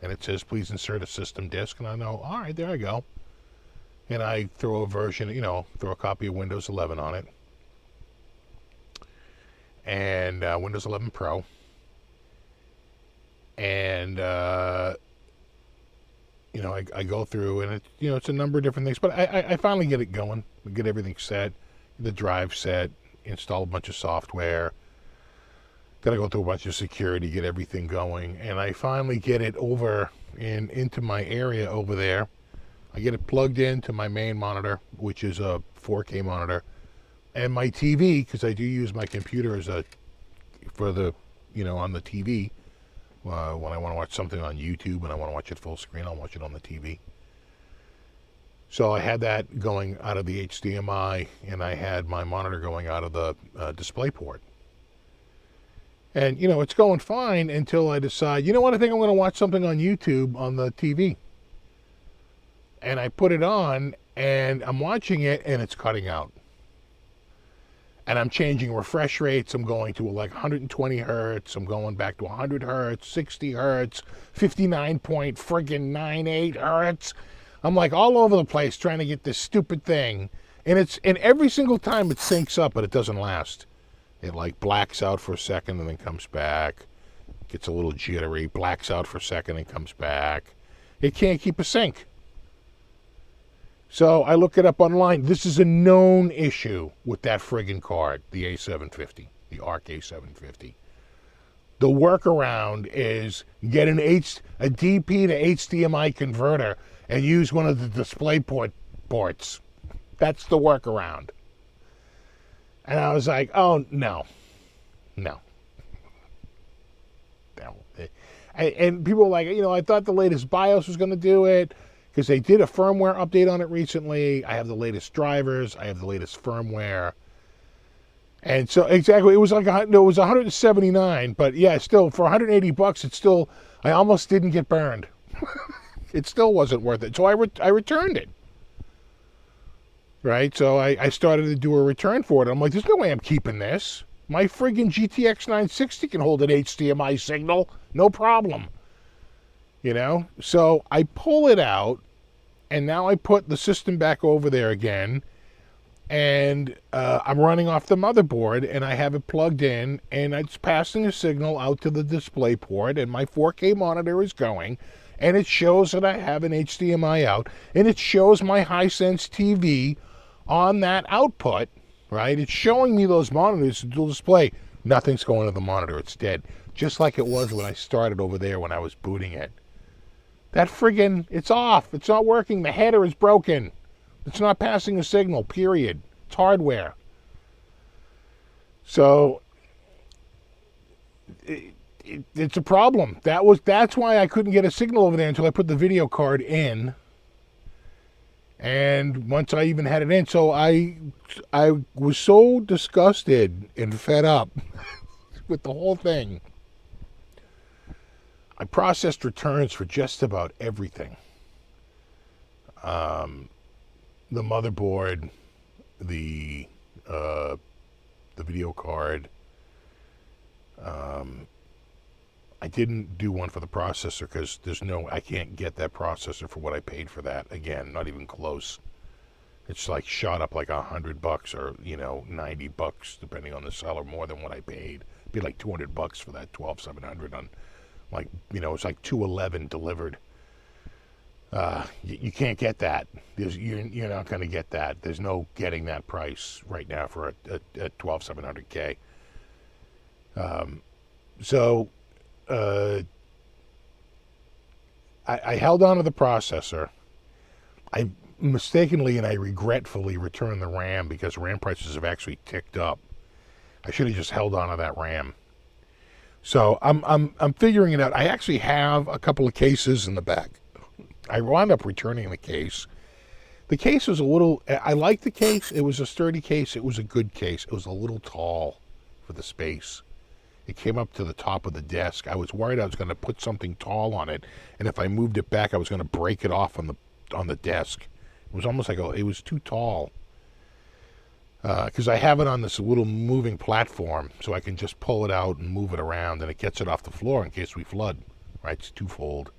and it says, please insert a system disk, and I know, all right, there I go. And I throw a version, throw a copy of Windows 11 on it, and Windows 11 Pro, and I go through, and it's a number of different things, but I finally get it going, get everything set, the drive set, install a bunch of software. Gotta go through a bunch of security, get everything going, and I finally get it over into my area over there. I get it plugged into my main monitor, which is a 4K monitor, and my TV, because I do use my computer on the TV. When I want to watch something on YouTube and I want to watch it full screen, I'll watch it on the TV. So I had that going out of the HDMI, and I had my monitor going out of the display port. And, it's going fine until I decide, I think I'm going to watch something on YouTube on the TV. And I put it on, and I'm watching it, and it's cutting out. And I'm changing refresh rates. I'm going to like 120 hertz. I'm going back to 100 hertz, 60 hertz, 59.98 hertz. I'm like all over the place trying to get this stupid thing. And every single time it syncs up, but it doesn't last. It like blacks out for a second and then comes back. Gets a little jittery, blacks out for a second and comes back. It can't keep a sync. So I look it up online. This is a known issue with that friggin' card, the A750, the ARC A750. The workaround is get a DP to HDMI converter and use one of the display ports. That's the workaround. And I was like, oh, no. And people were like, I thought the latest BIOS was going to do it, because they did a firmware update on it recently. I have the latest drivers. I have the latest firmware. And so, exactly, it was like, it was 179, but yeah, still, for $180, it's still, I almost didn't get burned. It still wasn't worth it. So I returned it. Right? So I started to do a return for it. I'm like, there's no way I'm keeping this. My friggin' GTX 960 can hold an HDMI signal. No problem. So I pull it out, and now I put the system back over there again, and I'm running off the motherboard, and I have it plugged in, and it's passing a signal out to the display port, and my 4K monitor is going, and it shows that I have an HDMI out, and it shows my Hisense TV on that output, right? It's showing me those monitors, the dual display. Nothing's going to the monitor. It's dead. Just like it was when I started over there when I was booting it. That friggin', it's off. It's not working. The header is broken. It's not passing a signal, period. It's hardware. So, it's a problem. That's why I couldn't get a signal over there until I put the video card in. And once I even had it in, so I was so disgusted and fed up with the whole thing. I processed returns for just about everything. The motherboard, the video card. I didn't do one for the processor because I can't get that processor for what I paid for that. Again, not even close. It's like shot up like $100 or, $90, depending on the seller, more than what I paid. It'd be like $200 for that 12700 on, like, it's like 211 delivered. You can't get that. You're not going to get that. There's no getting that price right now for a 12700K. So I held on to the processor. I mistakenly and I regretfully returned the RAM because RAM prices have actually ticked up. I should have just held on to that RAM. So I'm figuring it out. I actually have a couple of cases in the back. I wound up returning the case. The case was I liked the case. It was a sturdy case. It was a good case. It was a little tall for the space. It came up to the top of the desk. I was worried I was going to put something tall on it, and if I moved it back, I was going to break it off on the desk. It was almost like it was too tall. Because I have it on this little moving platform, so I can just pull it out and move it around, and it gets it off the floor in case we flood. Right? It's twofold.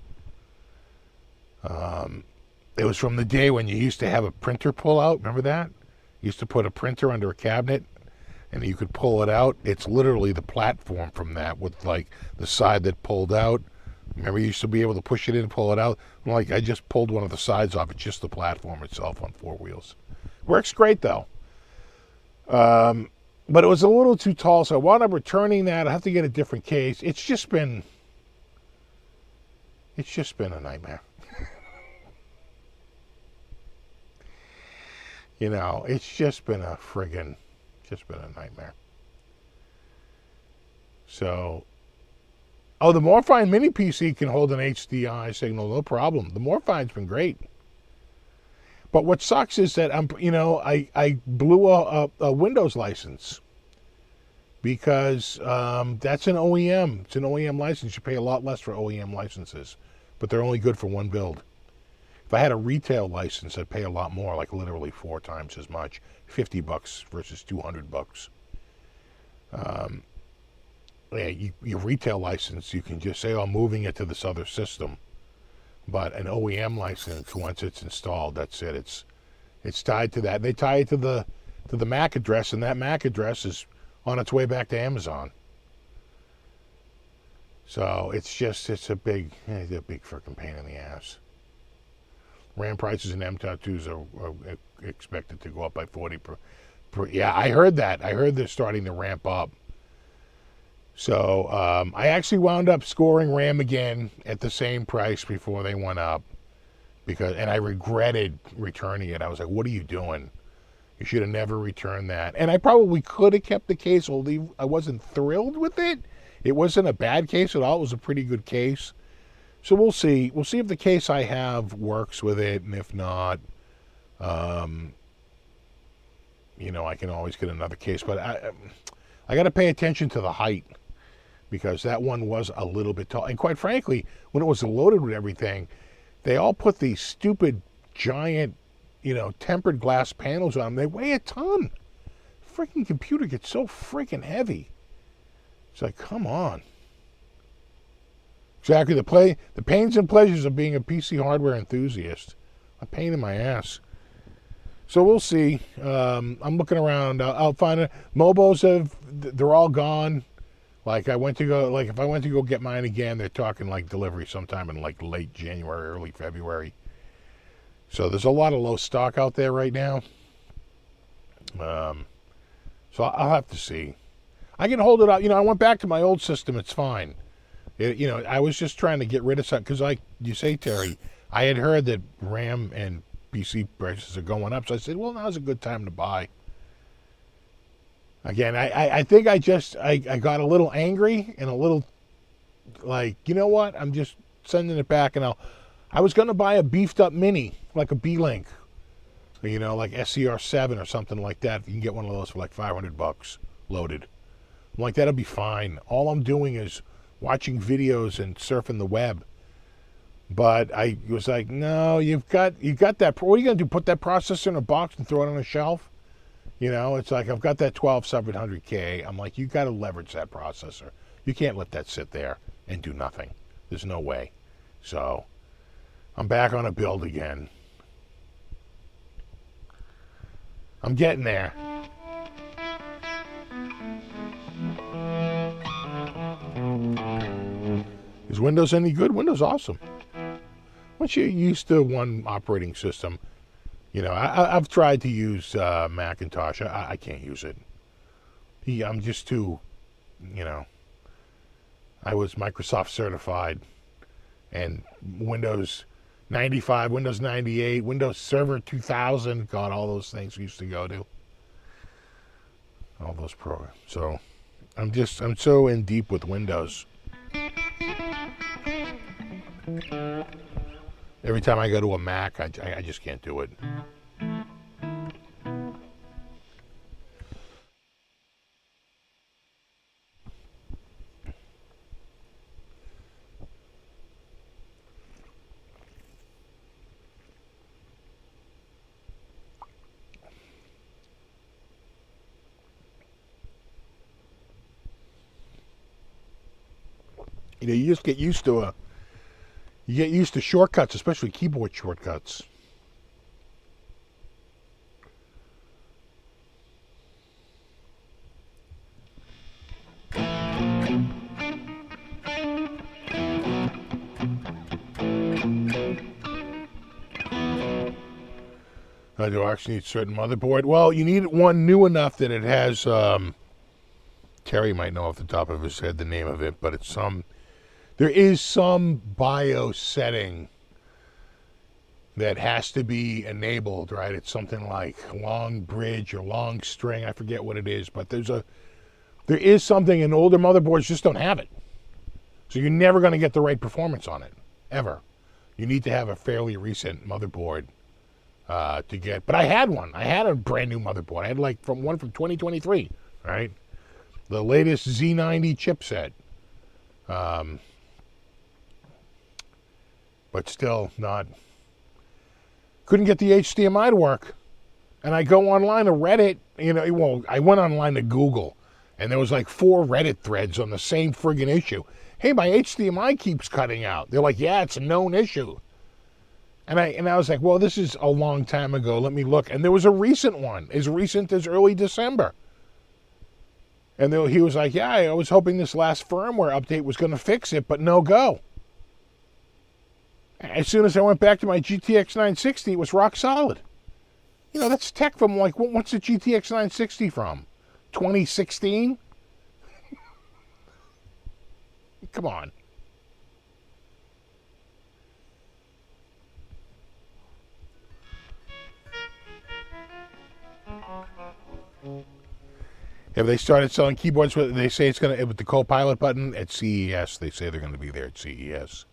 It was from the day when you used to have a printer pull out. Remember that? You used to put a printer under a cabinet, and you could pull it out. It's literally the platform from that with like the side that pulled out. Remember, you used to be able to push it in and pull it out. Like I just pulled one of the sides off. It's just the platform itself on 4 wheels. Works great though. But it was a little too tall, so I wound up returning that. I have to get a different case. It's just been a nightmare. It's just been a nightmare. So, the Morphine Mini PC can hold an HDI signal, no problem. The Morphine's been great. But what sucks is that I blew a Windows license because that's an OEM. It's an OEM license. You pay a lot less for OEM licenses, but they're only good for one build. If I had a retail license, I'd pay a lot more, like literally 4 times as much, $50 versus $200. Your retail license, you can just say, I'm moving it to this other system. But an OEM license, once it's installed, that's it. It's tied to that. They tie it to the MAC address, and that MAC address is on its way back to Amazon. So it's a big freaking pain in the ass. RAM prices in M.2s are expected to go up by 40 yeah, I heard that. I heard they're starting to ramp up. So I actually wound up scoring RAM again at the same price before they went up, and I regretted returning it. I was like, "What are you doing? You should have never returned that." And I probably could have kept the case, although I wasn't thrilled with it. It wasn't a bad case at all. It was a pretty good case. So we'll see. We'll see if the case I have works with it, and if not, I can always get another case. But I got to pay attention to the height, because that one was a little bit tall. And quite frankly, when it was loaded with everything, they all put these stupid, giant, tempered glass panels on them. They weigh a ton. Freaking computer gets so freaking heavy. It's like, come on. Exactly, the pains and pleasures of being a PC hardware enthusiast. A pain in my ass. So we'll see. I'm looking around. I'll find it. Mobos they're all gone. Like if I went to go get mine again, they're talking like delivery sometime in like late January, early February. So there's a lot of low stock out there right now. So I'll have to see. I can hold it up. I went back to my old system. It's fine. I was just trying to get rid of something because, like you say, Terry, I had heard that RAM and PC prices are going up. So I said, well, now's a good time to buy. Again, I think I got a little angry and a little like, you know what? I'm just sending it back. And I was going to buy a beefed up mini, like a B-Link, like SCR7 or something like that. You can get one of those for like $500 loaded. I'm like, that'll be fine. All I'm doing is watching videos and surfing the web. But I was like, no, you've got that. What are you going to do? Put that processor in a box and throw it on a shelf? It's like, I've got that 12700K. I'm like, you got to leverage that processor. You can't let that sit there and do nothing. There's no way. So I'm back on a build again. I'm getting there. Is Windows any good? Windows awesome. Once you're used to one operating system, I've tried to use Macintosh. I can't use it. I'm just too, I was Microsoft certified, and Windows 95, Windows 98, Windows Server 2000, God, all those things we used to go to. All those programs. So I'm so in deep with Windows. Every time I go to a Mac, I just can't do it. You just get used to shortcuts, especially keyboard shortcuts. Do I actually need a certain motherboard? Well, you need one new enough that it has, Terry might know off the top of his head the name of it, but there is some BIOS setting that has to be enabled, right? It's something like long bridge or long string. I forget what it is, but there is something, and older motherboards just don't have it. So you're never going to get the right performance on it, ever. You need to have a fairly recent motherboard to get. But I had one. I had a brand new motherboard. I had one from 2023, right? The latest Z90 chipset. But still not. Couldn't get the HDMI to work. And I go online to Reddit. I went online to Google. And there was like 4 Reddit threads on the same friggin' issue. Hey, my HDMI keeps cutting out. They're like, yeah, it's a known issue. And I was like, well, this is a long time ago. Let me look. And there was a recent one, as recent as early December. And he was like, yeah, I was hoping this last firmware update was going to fix it, but no go. As soon as I went back to my GTX 960, it was rock solid. That's tech from what's the GTX 960 from? 2016? Come on. Have they started selling keyboards? They say it's going to, with the Copilot button at CES. They say they're going to be there at CES.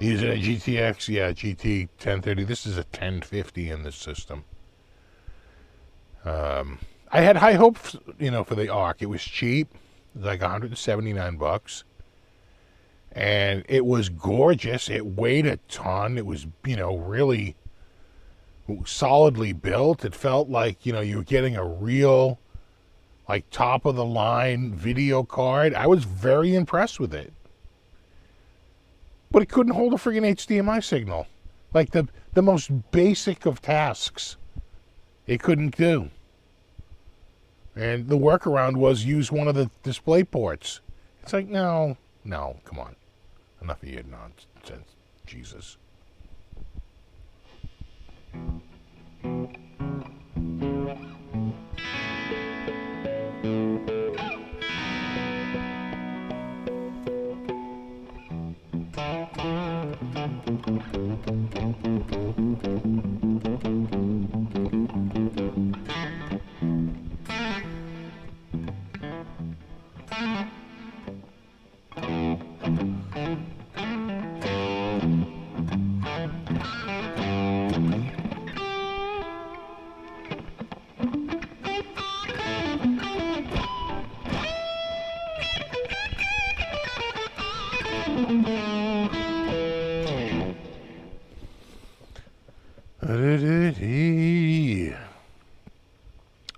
Using a GTX, yeah, GT 1030. This is a 1050 in this system. I had high hopes, for the ARC. It was cheap. It was like $179. And it was gorgeous. It weighed a ton. It was, really solidly built. It felt like, you were getting a real, top of the line video card. I was very impressed with it. But it couldn't hold a friggin' HDMI signal. Like the most basic of tasks, it couldn't do. And the workaround was use one of the display ports. It's like, no, come on. Enough of your nonsense. Jesus.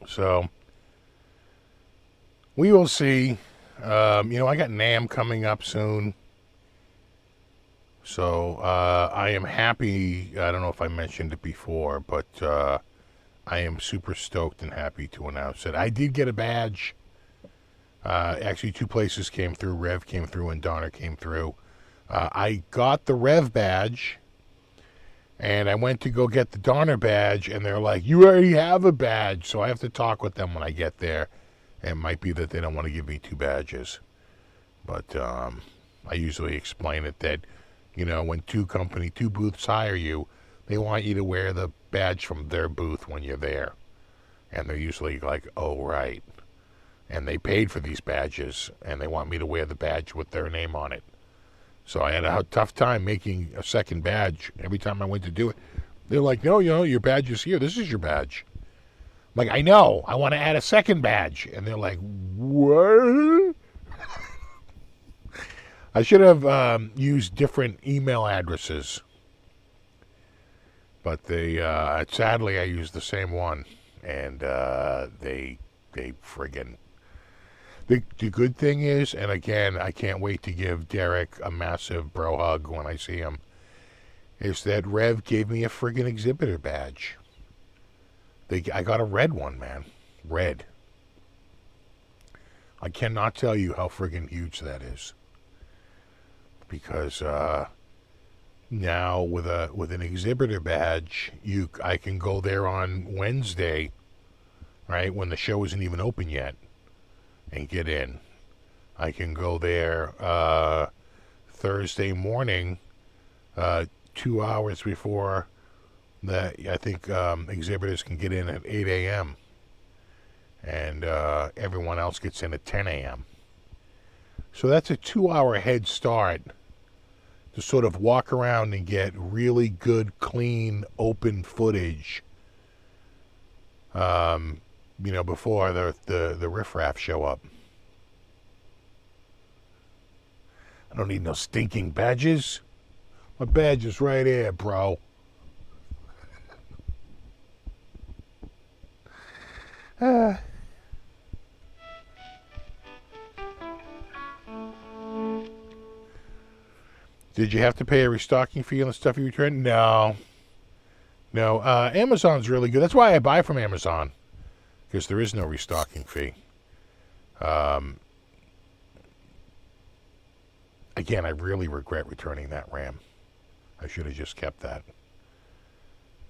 So, we will see. I got NAMM coming up soon. So, I am happy. I don't know if I mentioned it before, but I am super stoked and happy to announce it. I did get a badge. Actually, 2 places came through. Rev came through and Donner came through. I got the Rev badge. And I went to go get the Donner badge, and they're like, you already have a badge. So I have to talk with them when I get there. It might be that they don't want to give me 2 badges. But I usually explain it that, when 2 booths hire you, they want you to wear the badge from their booth when you're there. And they're usually like, oh, right. And they paid for these badges, and they want me to wear the badge with their name on it. So I had a tough time making a second badge. Every time I went to do it, they're like, no, your badge is here. This is your badge. I'm like, I know. I want to add a second badge. And they're like, what? I should have used different email addresses. But sadly, I used the same one. And they friggin'. The good thing is, and again, I can't wait to give Derek a massive bro hug when I see him, is that Rev gave me a friggin' exhibitor badge. I got a red one, man. Red. I cannot tell you how friggin' huge that is. Because now with an exhibitor badge, I can go there on Wednesday, right, when the show isn't even open yet, and get in. I can go there Thursday morning, 2 hours before I think exhibitors can get in at 8 a.m. And everyone else gets in at 10 a.m. So that's a 2-hour head start to sort of walk around and get really good, clean, open footage before the riffraff show up. I don't need no stinking badges. My badge is right here, bro. Did you have to pay a restocking fee on the stuff you returned? No. Amazon's really good. That's why I buy from Amazon. Because there is no restocking fee. Again, I really regret returning that RAM. I should have just kept that.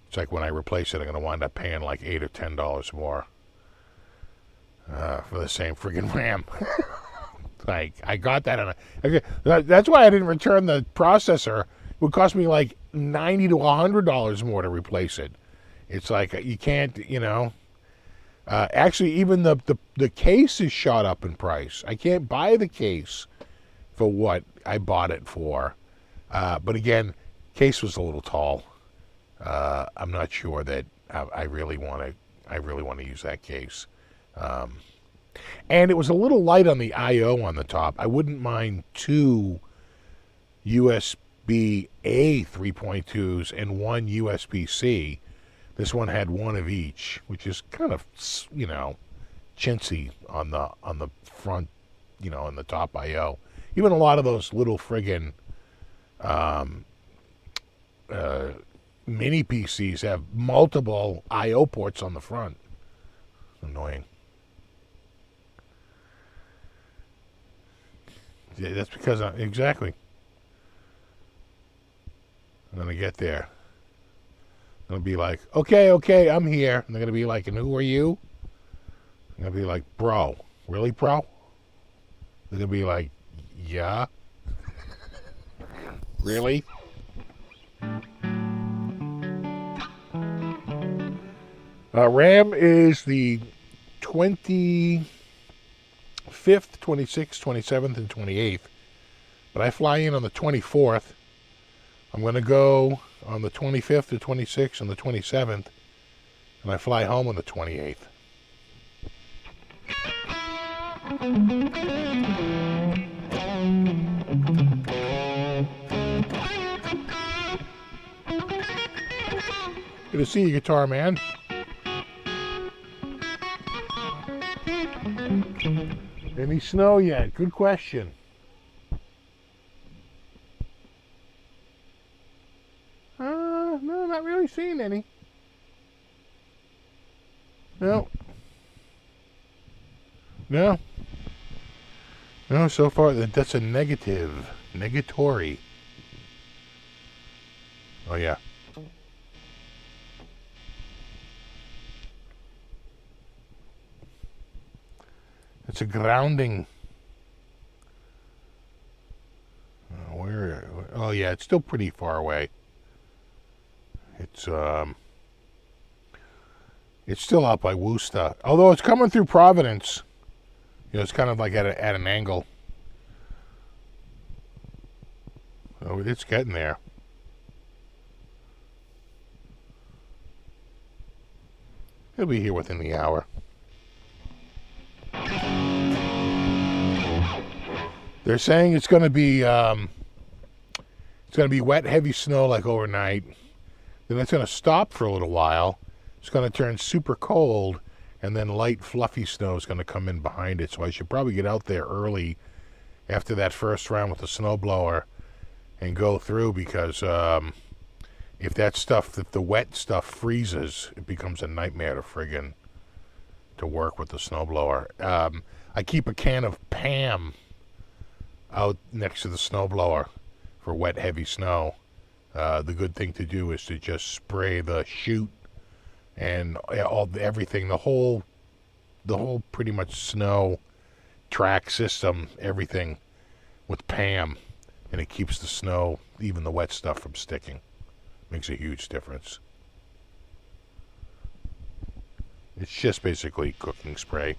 It's like when I replace it, I'm going to wind up paying like $8 or $10 more for the same friggin' RAM. Like, I got that. That's why I didn't return the processor. It would cost me like $90 to $100 more to replace it. It's like, you can't, actually, even the case is shot up in price. I can't buy the case for what I bought it for. But again, case was a little tall. I'm not sure that I really want to use that case. And it was a little light on the I/O on the top. I wouldn't mind 2 USB-A 3.2s and 1 USB-C. This one had 1 of each, which is kind of, chintzy on the front, on the top I/O. Even a lot of those little friggin' Um, Mini PCs have multiple I/O ports on the front. Annoying. Yeah, that's because exactly. I'm gonna get there. I'm gonna be like, okay, I'm here. And they're gonna be like, and who are you? I'm gonna be like, bro, really, bro? They're gonna be like, yeah, really? RAM is the 25th, 26th, 27th, and 28th. But I fly in on the 24th. I'm going to go on the 25th, the 26th, and the 27th. And I fly home on the 28th. Good to see you, Guitar Man. Any snow yet? Good question. No, not really seeing any. No. No, so far that's a negative. Negatory. Oh, yeah. It's a grounding. Oh, yeah, it's still pretty far away. It's still out by Worcester. Although it's coming through Providence. It's kind of like at an angle. Oh, it's getting there. It'll be here within the hour. They're saying it's going to be wet, heavy snow like overnight. Then it's going to stop for a little while. It's going to turn super cold, and then light, fluffy snow is going to come in behind it. So I should probably get out there early after that first round with the snowblower and go through, because if the wet stuff freezes, it becomes a nightmare to work with the snowblower. I keep a can of Pam out next to the snowblower for wet, heavy snow. The good thing to do is to just spray the chute and everything, the whole pretty much snow track system, everything with Pam, and it keeps the snow, even the wet stuff, from sticking. Makes a huge difference. It's just basically cooking spray.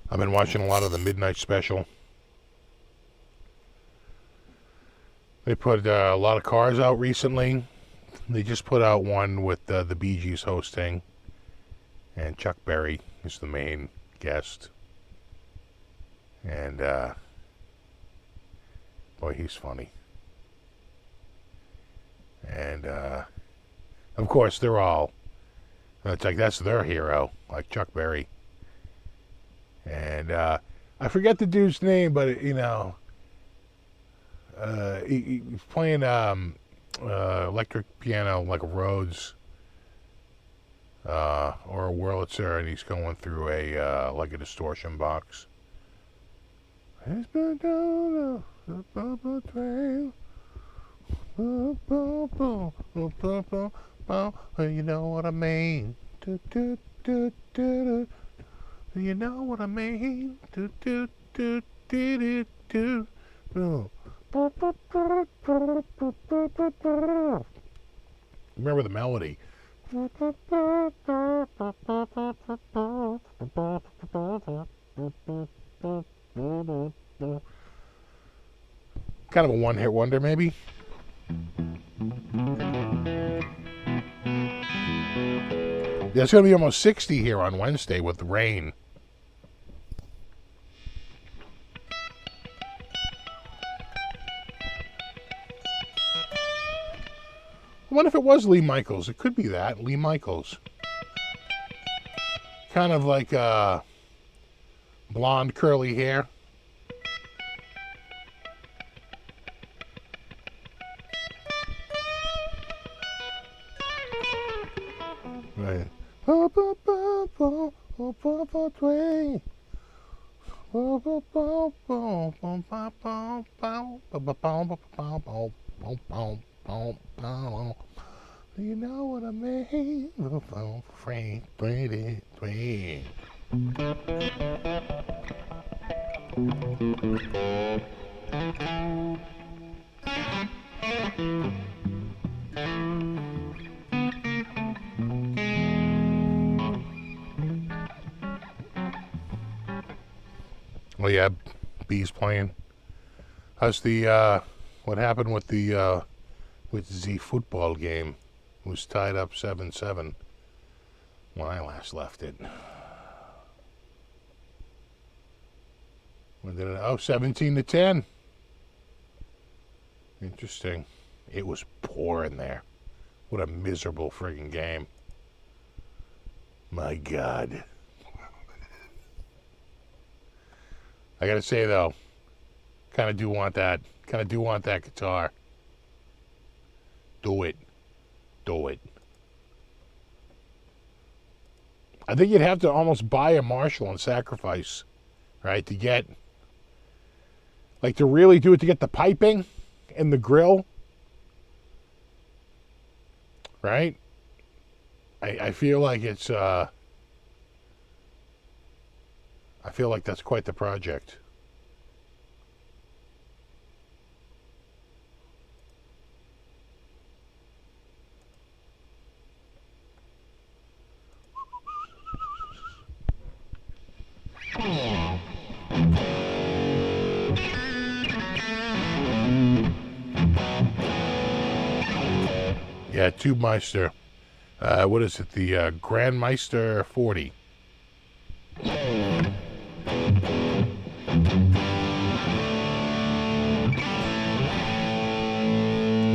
I've been watching a lot of the Midnight Special. They put a lot of cars out recently. They just put out one with the Bee Gees hosting, and Chuck Berry is the main guest. And boy, he's funny. And of course, they're all, it's like that's their hero, like Chuck Berry. And I forget the dude's name, but he's playing electric piano like a Rhodes or a Wurlitzer, and he's going through a like a distortion box. It's been down the purple trail. You know what I mean? You know what I mean? Remember the melody. Kind of a one-hit wonder, maybe. It's going to be almost 60 here on Wednesday with the rain. I wonder if it was Lee Michaels. It could be that. Lee Michaels. Kind of like blonde curly hair. Right. You know what I mean? Oh yeah, B's playing. How's the what happened with the football game? It was tied up 7-7 when I last left it. When did it? Oh, 17-10. Interesting. It was pouring there. What a miserable friggin' game. My God. I gotta say though, kind of do want that guitar. Do it. I think you'd have to almost buy a Marshall and sacrifice, right, to get, like, to really do it, to get the piping and the grill, right? I feel like it's, I feel like that's quite the project. Yeah, Tubemeister. What is it? The Grandmeister 40.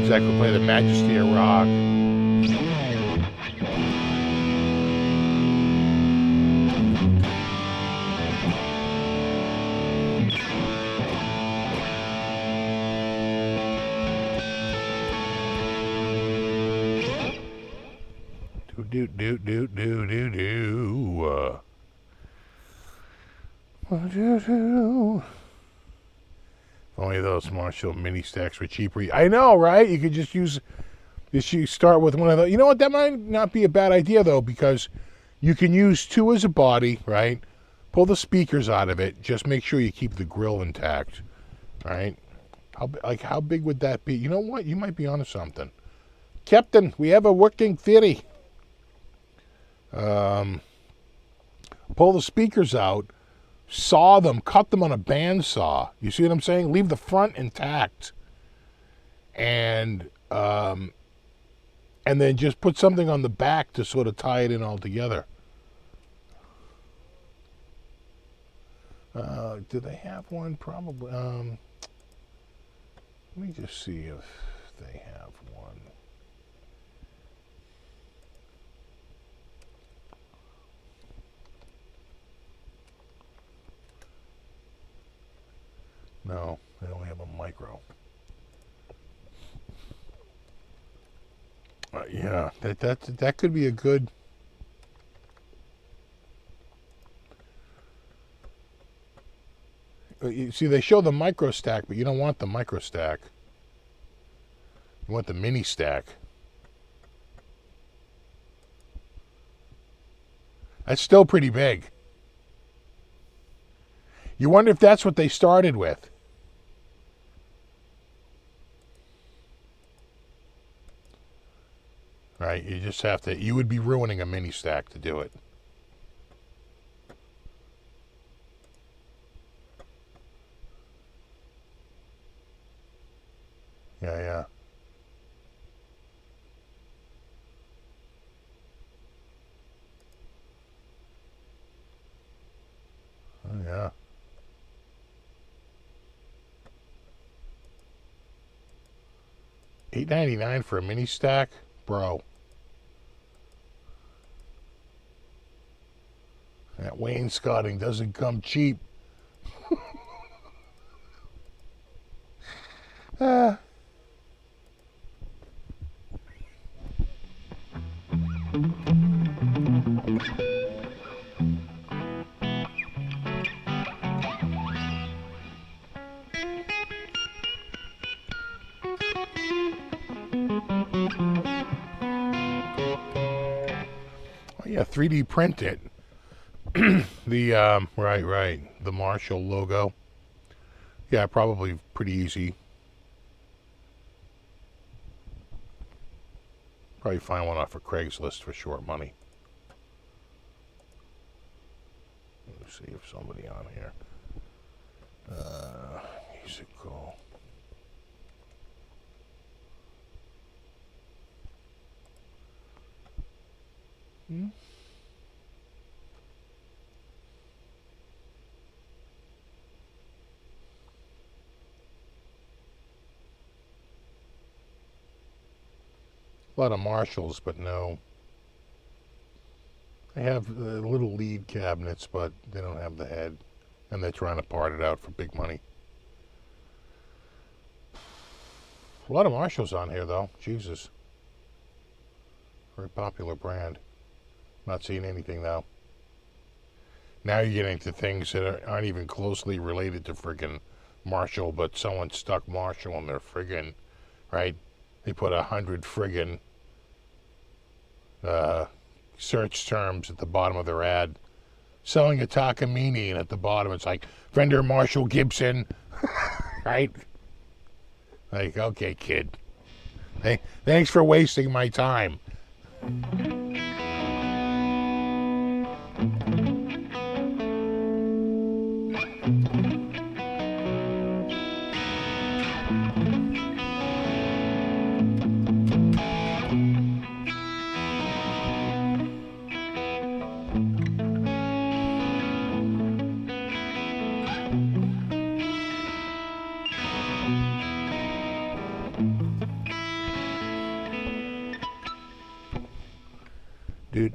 Exactly, play the Majesty of Rock. If only those Marshall mini stacks were cheaper. I know, right? You could just use this. You start with one of those. You know what? That might not be a bad idea though, because you can use two as a body, right? Pull the speakers out of it. Just make sure you keep the grill intact, right? How big would that be? You know what? You might be onto something, Captain. We have a working theory. Pull the speakers out, saw them, cut them on a bandsaw. You see what I'm saying? Leave the front intact, and then just put something on the back to sort of tie it in all together. Do they have one? Probably. Let me just see if they have one. No, they only have a micro. Yeah, that could be a good. You see, they show the micro stack, but you don't want the micro stack. You want the mini stack. That's still pretty big. You wonder if that's what they started with. Right, you just have to, you would be ruining a mini stack to do it. Yeah. $8.99 for a mini stack, bro. That wainscoting doesn't come cheap. Ah. Oh, yeah, 3D print it. Right, the Marshall logo. Yeah, probably pretty easy. Probably find one off of Craigslist for short money. Let's see if somebody on here. Musical. A lot of Marshalls, but no. They have little lead cabinets, but they don't have the head. And they're trying to part it out for big money. A lot of Marshalls on here, though. Jesus. Very popular brand. Not seeing anything, though. Now you're getting to things that aren't even closely related to friggin' Marshall, but someone stuck Marshall on their friggin', right? They put 100 friggin' search terms at the bottom of their ad. Selling a Takamine, and at the bottom it's like, Fender Marshall Gibson, right? Like, okay, kid. Thanks for wasting my time.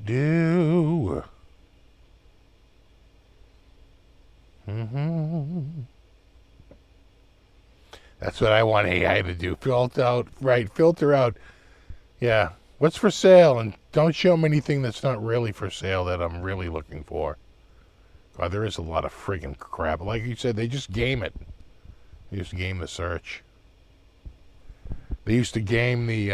Do. That's what I want AI to do. Filter out. Yeah. What's for sale? And don't show me anything that's not really for sale that I'm really looking for. God, there is a lot of friggin' crap. Like you said, they just game it. They just game the search. They used to game the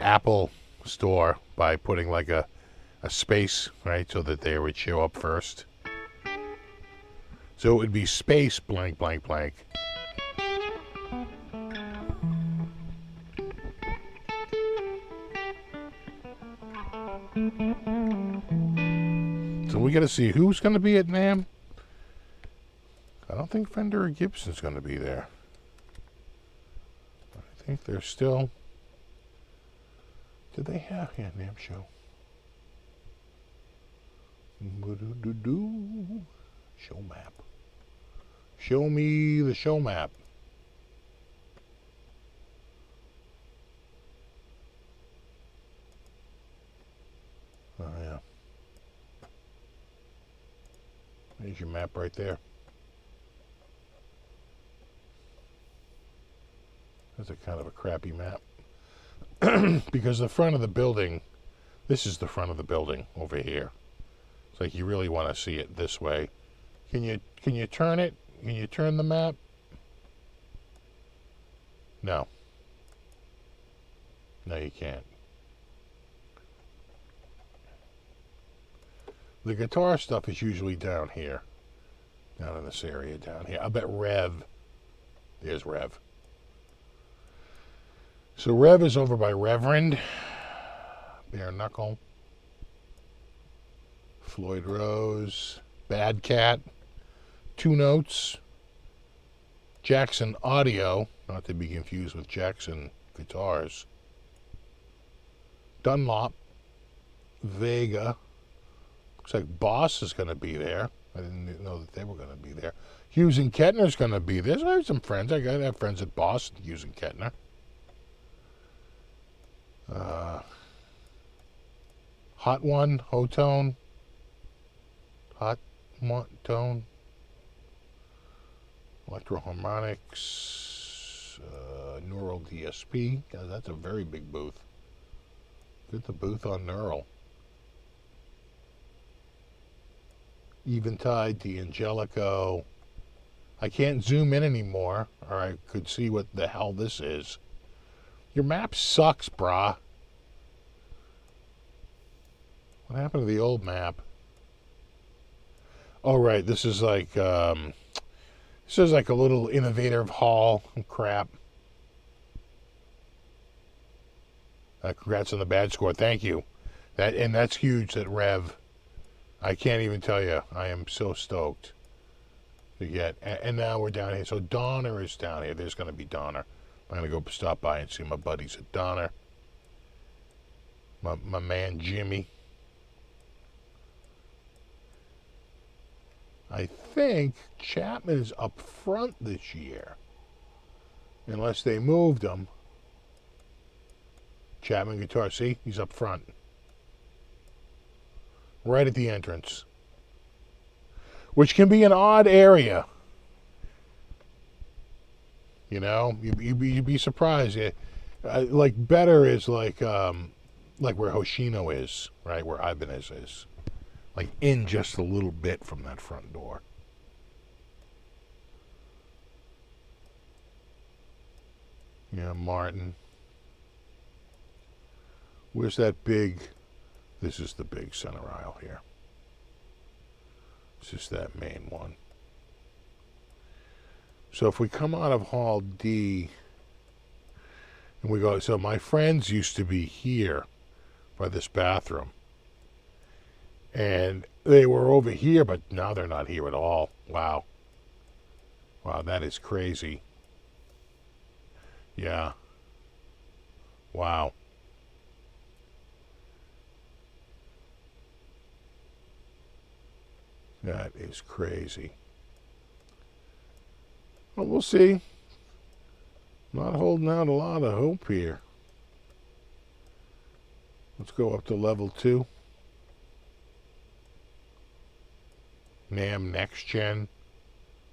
Apple store by putting like a space, right, so that they would show up first. So it would be space blank blank blank. So we got to see who's going to be at NAMM. I don't think Fender or Gibson's going to be there. I think they're still... Did they have... Yeah, NAMM show. Show map. Show me the show map. Oh, yeah. There's your map right there. That's a kind of a crappy map. Because the front of the building, this is the front of the building over here. It's like you really want to see it this way. Can you turn it? Can you turn the map? No. No, you can't. The guitar stuff is usually down here. Down in this area down here. I bet Rev. There's Rev. So Rev is over by Reverend. Bare Knuckle. Floyd Rose. Bad Cat. Two Notes. Jackson Audio. Not to be confused with Jackson Guitars. Dunlop. Vega. Looks like Boss is going to be there. I didn't know that they were going to be there. Hughes and Kettner's going to be there. So I have some friends. I got to have friends at Boss, Hughes and Kettner. Hot One, Hotone. Hot One, Tone. Electroharmonics. Neural DSP. God, that's a very big booth. Get the booth on Neural. Eventide, D'Angelico. I can't zoom in anymore, or I could see what the hell this is. Your map sucks, brah. What happened to the old map? Oh, right. This is like a little innovative hall crap. Congrats on the bad score. Thank you. That's huge. That Rev. I can't even tell you. I am so stoked to get. And now we're down here. So Donner is down here. There's going to be Donner. I'm going to go stop by and see my buddies at Donner. My man Jimmy. I think Chapman is up front this year. Unless they moved him. Chapman Guitar, see? He's up front. Right at the entrance. Which can be an odd area. You know? You'd be surprised. Like, better is like where Hoshino is, right? Where Ibanez is. Like, in just a little bit from that front door. Yeah, Martin. Where's that big... This is the big center aisle here. This is that main one. So if we come out of Hall D... And we go... So my friends used to be here by this bathroom. And they were over here, but now they're not here at all. Wow. Wow, that is crazy. Yeah. Wow. That is crazy. Well, we'll see. Not holding out a lot of hope here. Let's go up to level 2. NAMM Next Gen.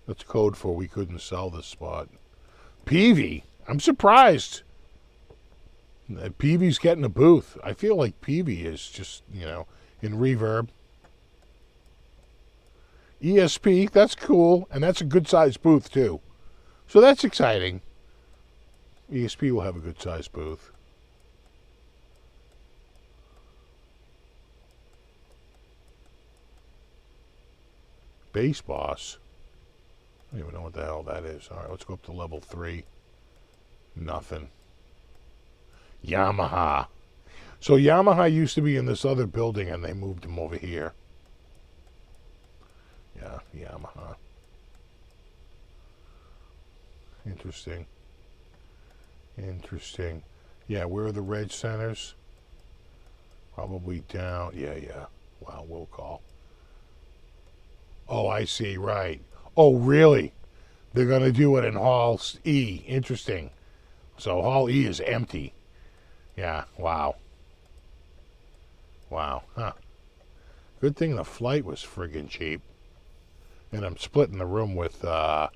That's code for we couldn't sell this spot. Peavy. I'm surprised. Peavy's getting a booth. I feel like Peavy is just, in reverb. ESP, that's cool. And that's a good-sized booth, too. So that's exciting. ESP will have a good-sized booth. Bass Boss. I don't even know what the hell that is. All right, let's go up to level 3. Nothing. Yamaha. So Yamaha used to be in this other building, and they moved him over here. Yeah, Yamaha. Interesting. Interesting. Yeah, where are the red centers? Probably down. Yeah. Wow, will call. Oh, I see, right. Oh, really? They're going to do it in Hall E. Interesting. So Hall E is empty. Yeah, wow. Wow, huh. Good thing the flight was friggin' cheap. And I'm splitting the room with, at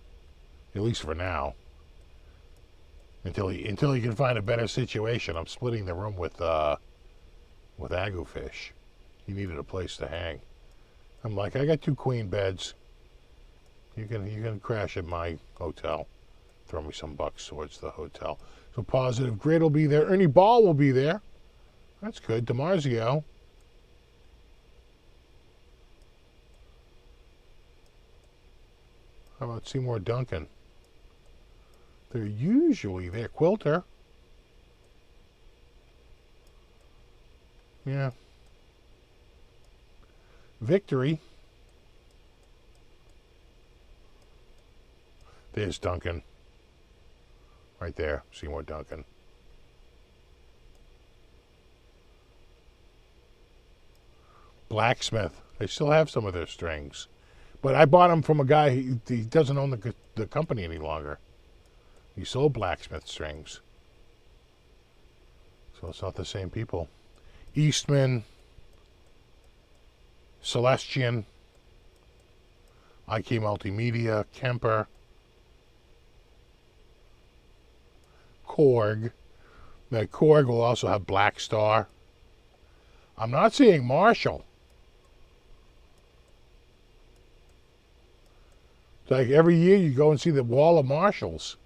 least for now. Until he can find a better situation, I'm splitting the room with Agufish. He needed a place to hang. I'm like, I got 2 queen beds. You can crash at my hotel. Throw me some bucks towards the hotel. So Positive Grid will be there. Ernie Ball will be there. That's good. DiMarzio. How about Seymour Duncan? They're usually there. Quilter. Yeah. Victory. There's Duncan. Right there. Seymour Duncan. Blacksmith. I still have some of their strings. But I bought them from a guy, he doesn't own the company any longer. He sold Blacksmith strings. So it's not the same people. Eastman, Celestian, IK Multimedia, Kemper, Korg. That Korg will also have Black Star. I'm not seeing Marshall. It's like every year you go and see the wall of Marshalls.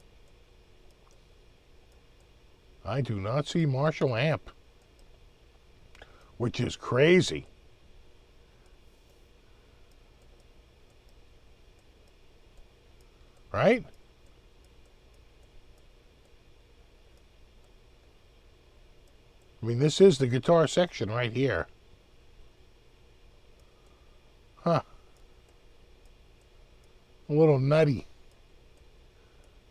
I do not see Marshall amp, which is crazy. Right? I mean, this is the guitar section right here. Huh. A little nutty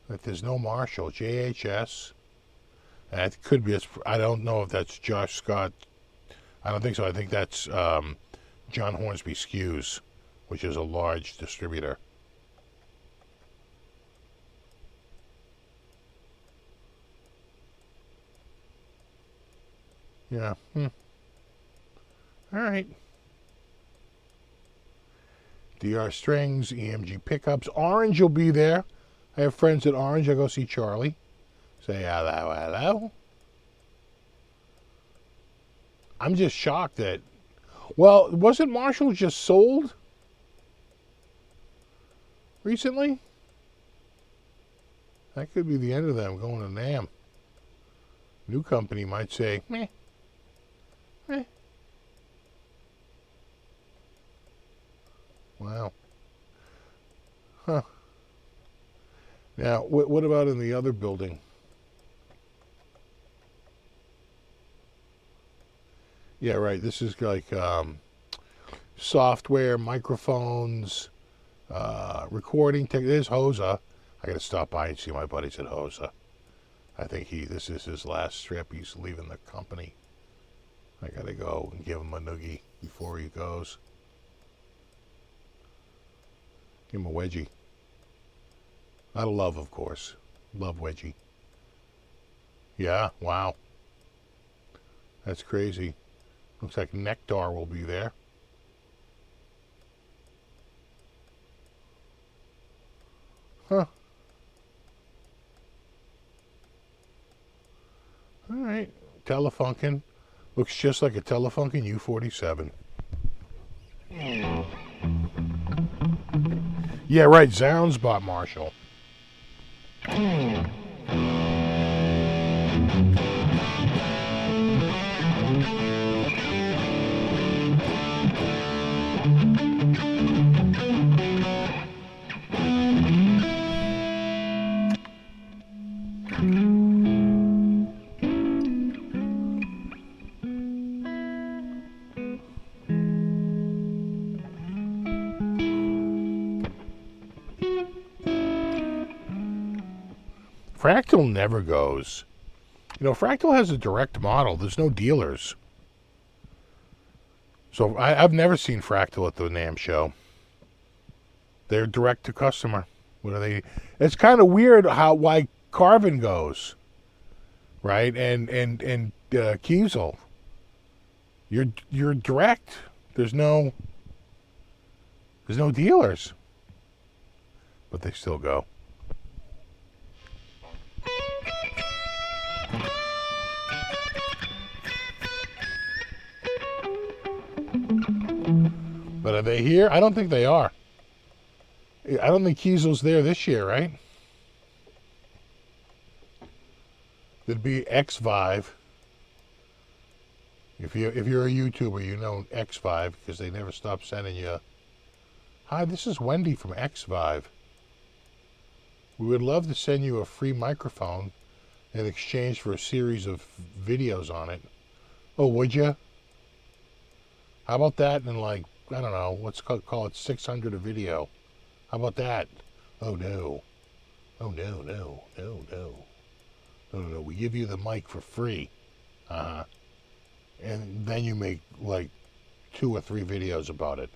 that there's no Marshall. JHS. That could be, I don't know if that's Josh Scott. I don't think so. I think that's John Hornsby Skews, which is a large distributor. Yeah. All right. DR Strings, EMG Pickups. Orange will be there. I have friends at Orange. I go see Charlie. Say hello, hello. I'm just shocked that... Well, wasn't Marshall just sold recently? That could be the end of them going to NAMM. New company might say, meh. Eh. Wow. Huh. Now, what about in the other building? Yeah, right. This is like software, microphones, recording tech. There's Hosa. I got to stop by and see my buddies at Hosa. I think this is his last trip. He's leaving the company. I got to go and give him a noogie before he goes. Give him a wedgie. Out of love, of course. Love wedgie. Yeah, wow. That's crazy. Looks like Nectar will be there. Huh. All right. Telefunken. Looks just like a Telefunken U47. Yeah, right. Zounds bought Marshall. Fractal never goes. You know, Fractal has a direct model. There's no dealers. So I've never seen Fractal at the NAMM show. They're direct to customer. What are they? It's kind of weird why Carvin goes, right? And Kiesel. You're direct. There's no dealers, but they still go. But are they here? I don't think they are. I don't think Kiesel's there this year, right? There'd be X5. If you're a YouTuber, you know X5 because they never stop sending you. Hi, this is Wendy from X5. We would love to send you a free microphone in exchange for a series of videos on it. Oh, would you? How about that? And like, I don't know, let's call it 600 a video. How about that? Oh no. Oh no, no, no, no. No, no, no. We give you the mic for free. And then you make like 2 or 3 videos about it.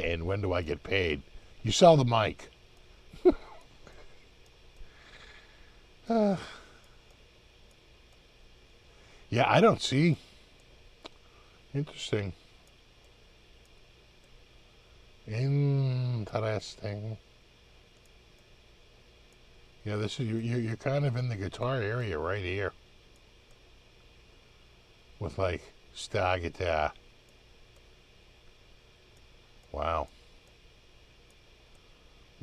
And when do I get paid? You sell the mic. Yeah, I don't see. Interesting. Interesting. Yeah, this is you're kind of in the guitar area right here. With like star guitar. Wow.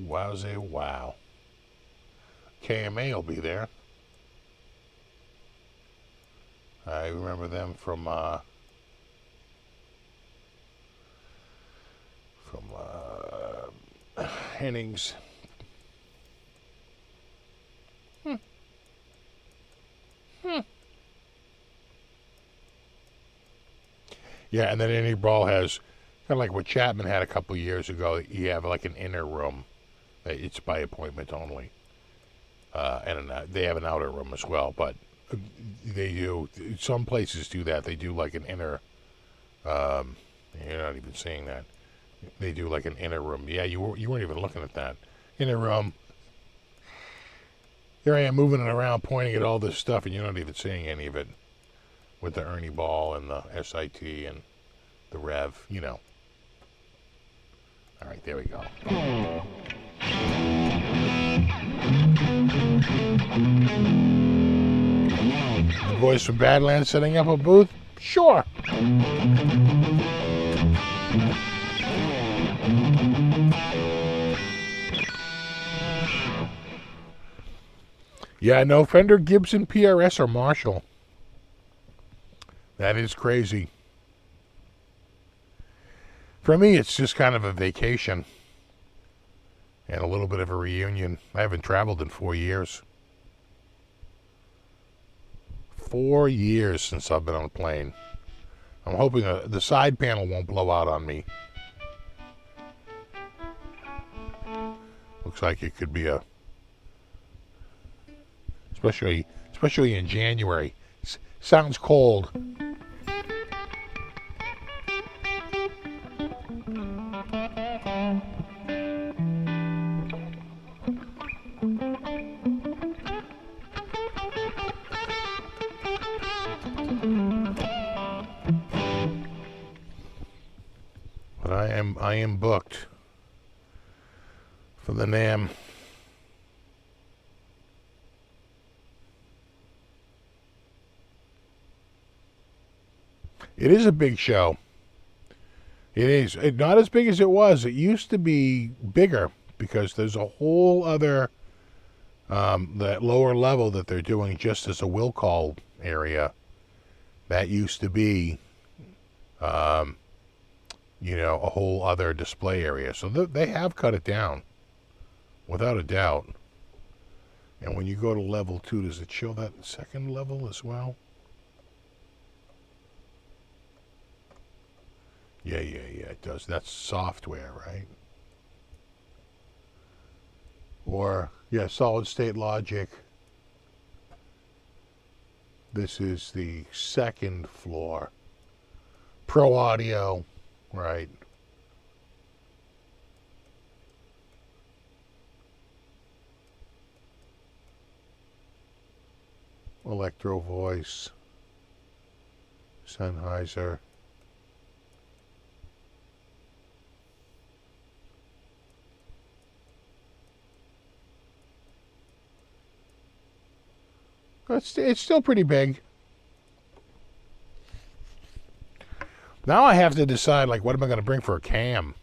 Wowzy wow. KMA will be there. I remember them from Hennings. Yeah, and then any brawl has kind of like what Chapman had a couple years ago. You have like an inner room. It's by appointment only. And they have an outer room as well, but they do, some places do that. They do like an inner, you're not even seeing that. They do like an inner room. Yeah, you weren't even looking at that. Inner room. Here I am moving it around, pointing at all this stuff, and you're not even seeing any of it. With the Ernie Ball and the SIT and the Rev, you know. All right, there we go. The boys from Badlands setting up a booth? Sure. Yeah, no Fender, Gibson, PRS, or Marshall. That is crazy. For me, it's just kind of a vacation and a little bit of a reunion. I haven't traveled in 4 years. 4 years since I've been on a plane. I'm hoping the side panel won't blow out on me. Looks like it could be especially in January. Sounds cold. But I am booked for the NAMM. It is a big show. It is. Not as big as it was. It used to be bigger because there's a whole other, that lower level that they're doing just as a will call area. That used to be, a whole other display area. So they have cut it down, without a doubt. And when you go to level 2, does it show that second level as well? Yeah, it does. That's software, right? Or, yeah, solid state logic. This is the second floor. Pro audio, right? Electro voice. Sennheiser. It's still pretty big. Now I have to decide, like, what am I going to bring for a cam?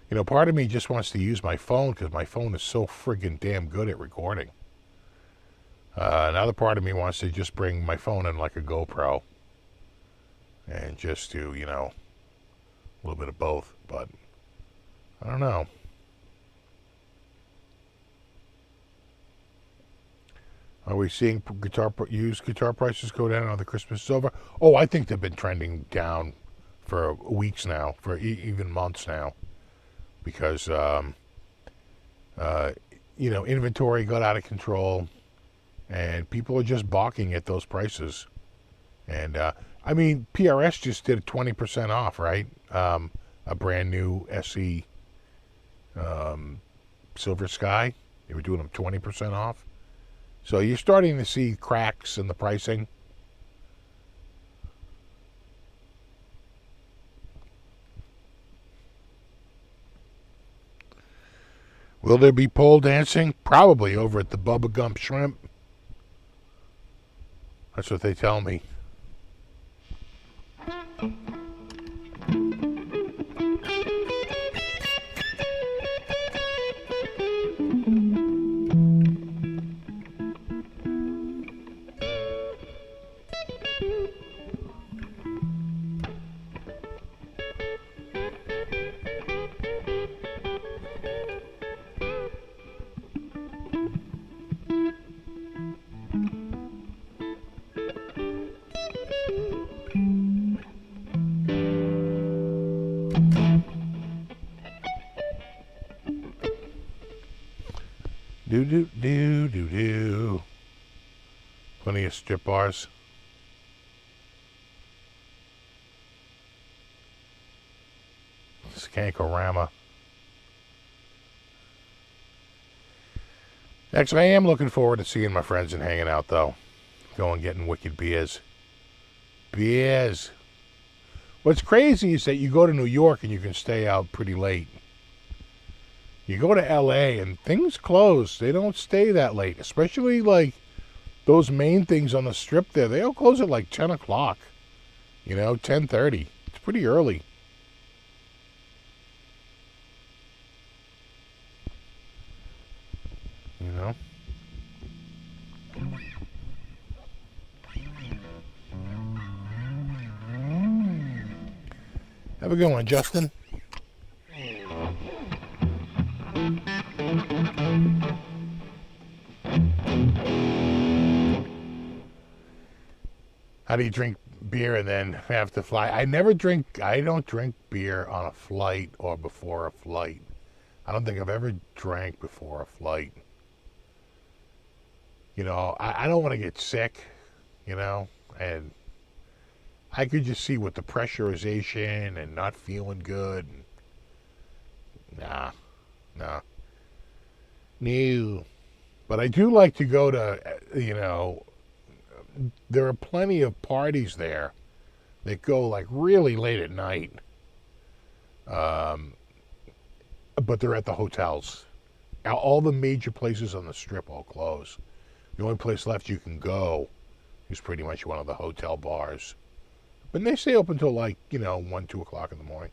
You know, part of me just wants to use my phone because my phone is so friggin' damn good at recording. Another part of me wants to just bring my phone in like a GoPro and just do, a little bit of both. But I don't know. Are we seeing used guitar prices go down now that Christmas is over? Oh, I think they've been trending down for weeks now, for even months now, because inventory got out of control, and people are just balking at those prices. And I mean, PRS just did 20% off, right? A brand new SE Silver Sky. They were doing them 20% off. So you're starting to see cracks in the pricing. Will there be pole dancing? Probably over at the Bubba Gump Shrimp. That's what they tell me. Do. Plenty of strip bars. Skankorama. Next, I am looking forward to seeing my friends and hanging out, though. Going getting wicked beers. Beers. What's crazy is that you go to New York and you can stay out pretty late. You go to L.A. and things close. They don't stay that late. Especially, like, those main things on the strip there. They all close at, like, 10 o'clock. 10:30. It's pretty early. Have a good one, Justin. How do you drink beer and then have to fly? I don't drink beer on a flight or before a flight. I don't think I've ever drank before a flight. I don't want to get sick, and I could just see with the pressurization and not feeling good. Nah. No. But I do like to go to, there are plenty of parties there that go like really late at night. But they're at the hotels. Now, all the major places on the strip all close. The only place left you can go is pretty much one of the hotel bars. But they stay open until 1, 2 o'clock in the morning.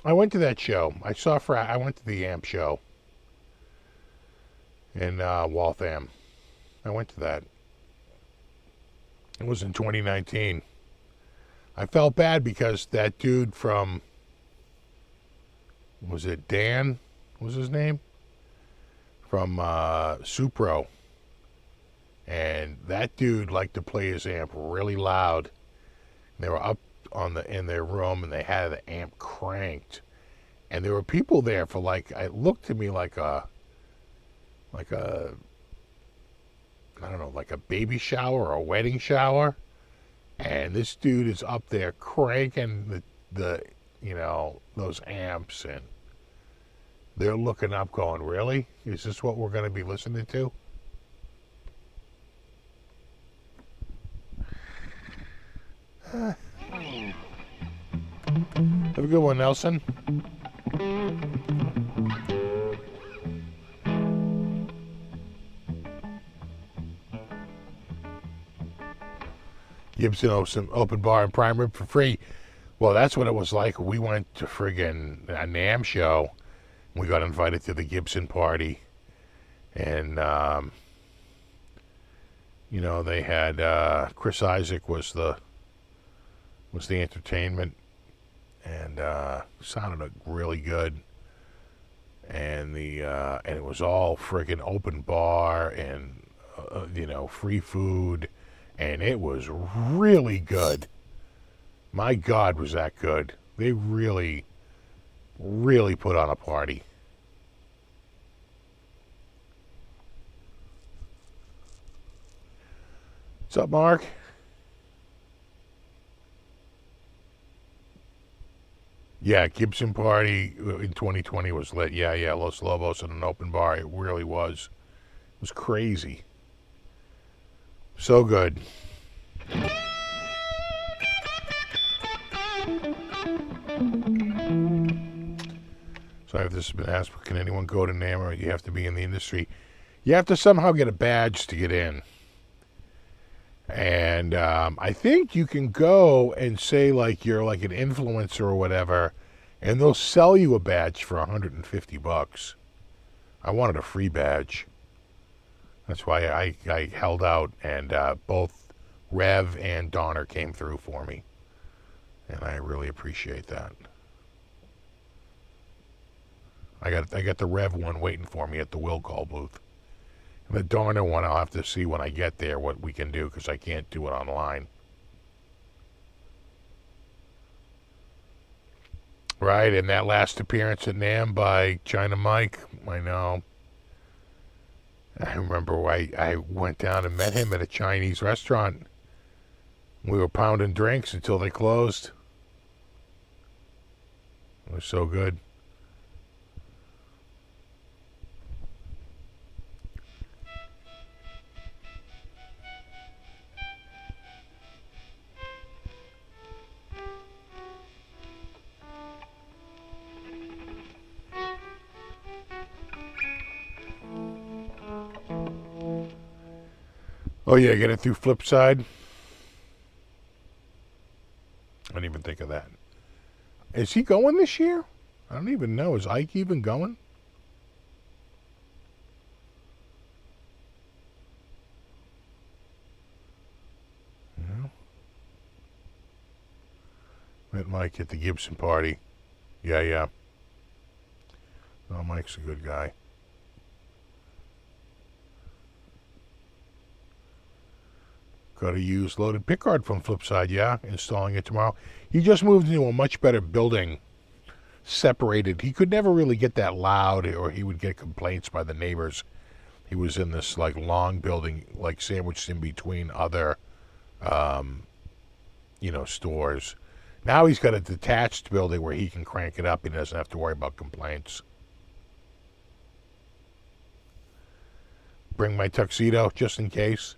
I went to that show. I went to the AMP show in Waltham. I went to that. It was in 2019. I felt bad because that dude from, was it Dan? What was his name? From Supro. And that dude liked to play his amp really loud. They were up in their room and they had the amp cranked. And there were people there for it looked to me like a I don't know, like a baby shower or a wedding shower. And this dude is up there cranking the those amps, and they're looking up going, really? Is this what we're going to be listening to? Have a good one, Nelson. Gibson open bar and prime rib for free. Well, that's what it was like. We went to friggin' a NAMM show. We got invited to the Gibson party. And, they had Chris Isaac was the entertainment. And sounded really good. And and it was all friggin' open bar and, free food. And it was really good. My God, was that good. They really, really put on a party. What's up, Mark? Yeah, Gibson party in 2020 was lit. Yeah, Los Lobos at an open bar. It really was. It was crazy. So good. So if this has been asked, can anyone go to NAMM, or you have to be in the industry? You have to somehow get a badge to get in. And I think you can go and say like you're like an influencer or whatever, and they'll sell you a badge for $150. I wanted a free badge. That's why I held out, and both Rev and Donner came through for me. And I really appreciate that. I got the Rev one waiting for me at the will call booth. The Donner one, I'll have to see when I get there what we can do, because I can't do it online. Right, and that last appearance at NAMM by China Mike, I know. I remember I went down and met him at a Chinese restaurant. We were pounding drinks until they closed. It was so good. Oh yeah, get it through Flipside. I didn't even think of that. Is he going this year? I don't even know. Is Ike even going? No. Met Mike at the Gibson party. Yeah. Oh, Mike's a good guy. Got a used loaded pickguard from Flipside, yeah. Installing it tomorrow. He just moved into a much better building. Separated. He could never really get that loud, or he would get complaints by the neighbors. He was in this like long building, like sandwiched in between other, stores. Now he's got a detached building where he can crank it up. He doesn't have to worry about complaints. Bring my tuxedo just in case.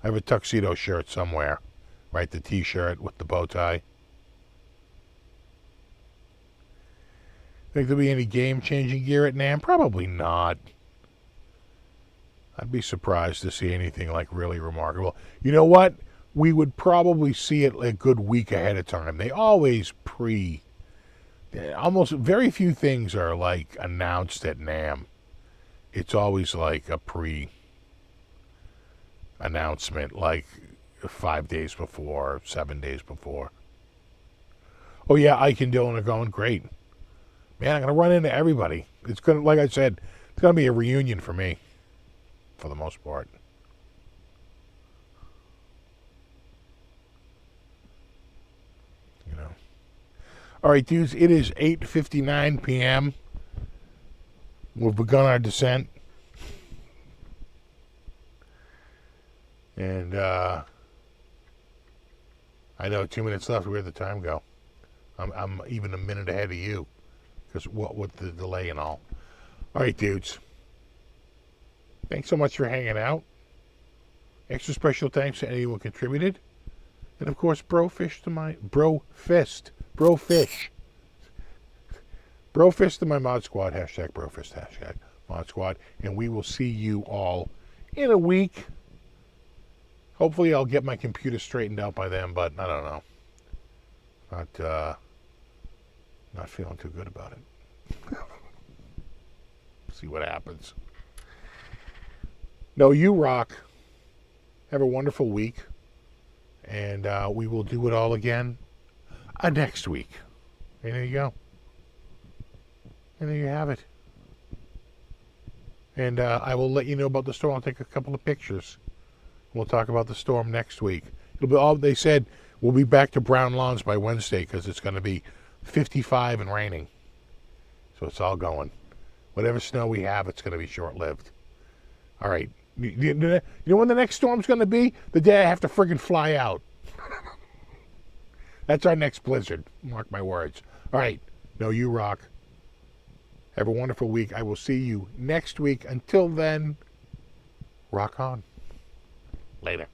I have a tuxedo shirt somewhere, right? The t-shirt with the bow tie. Think there'll be any game-changing gear at NAMM? Probably not. I'd be surprised to see anything like really remarkable. You know what? We would probably see it a good week ahead of time. They always almost very few things are like announced at NAMM. It's always like a announcement, like 5 days before, 7 days before. Oh yeah, Ike and Dylan are going great. Man, I'm gonna run into everybody. It's gonna, like I said, it's gonna be a reunion for me, for the most part. You know. All right, dudes. It is 8:59 p.m. We've begun our descent. And I know 2 minutes left. Where'd the time go? I'm even a minute ahead of you, because what with the delay and all. All right, dudes. Thanks so much for hanging out. Extra special thanks to anyone who contributed, and of course, Brofist to my Brofist to my mod squad. Hashtag Brofist. Hashtag mod squad. And we will see you all in a week. Hopefully I'll get my computer straightened out by then, but I don't know. Not feeling too good about it. See what happens. No, you rock. Have a wonderful week. And we will do it all again next week. And there you go. And there you have it. And I will let you know about the storm. I'll take a couple of pictures. We'll talk about the storm next week. It'll be all, they said We'll be back to brown lawns by Wednesday because it's going to be 55 and raining. So it's all going. Whatever snow we have, it's going to be short-lived. All right. You know when the next storm's going to be? The day I have to friggin' fly out. That's our next blizzard. Mark my words. All right. No, you rock. Have a wonderful week. I will see you next week. Until then, rock on. Later.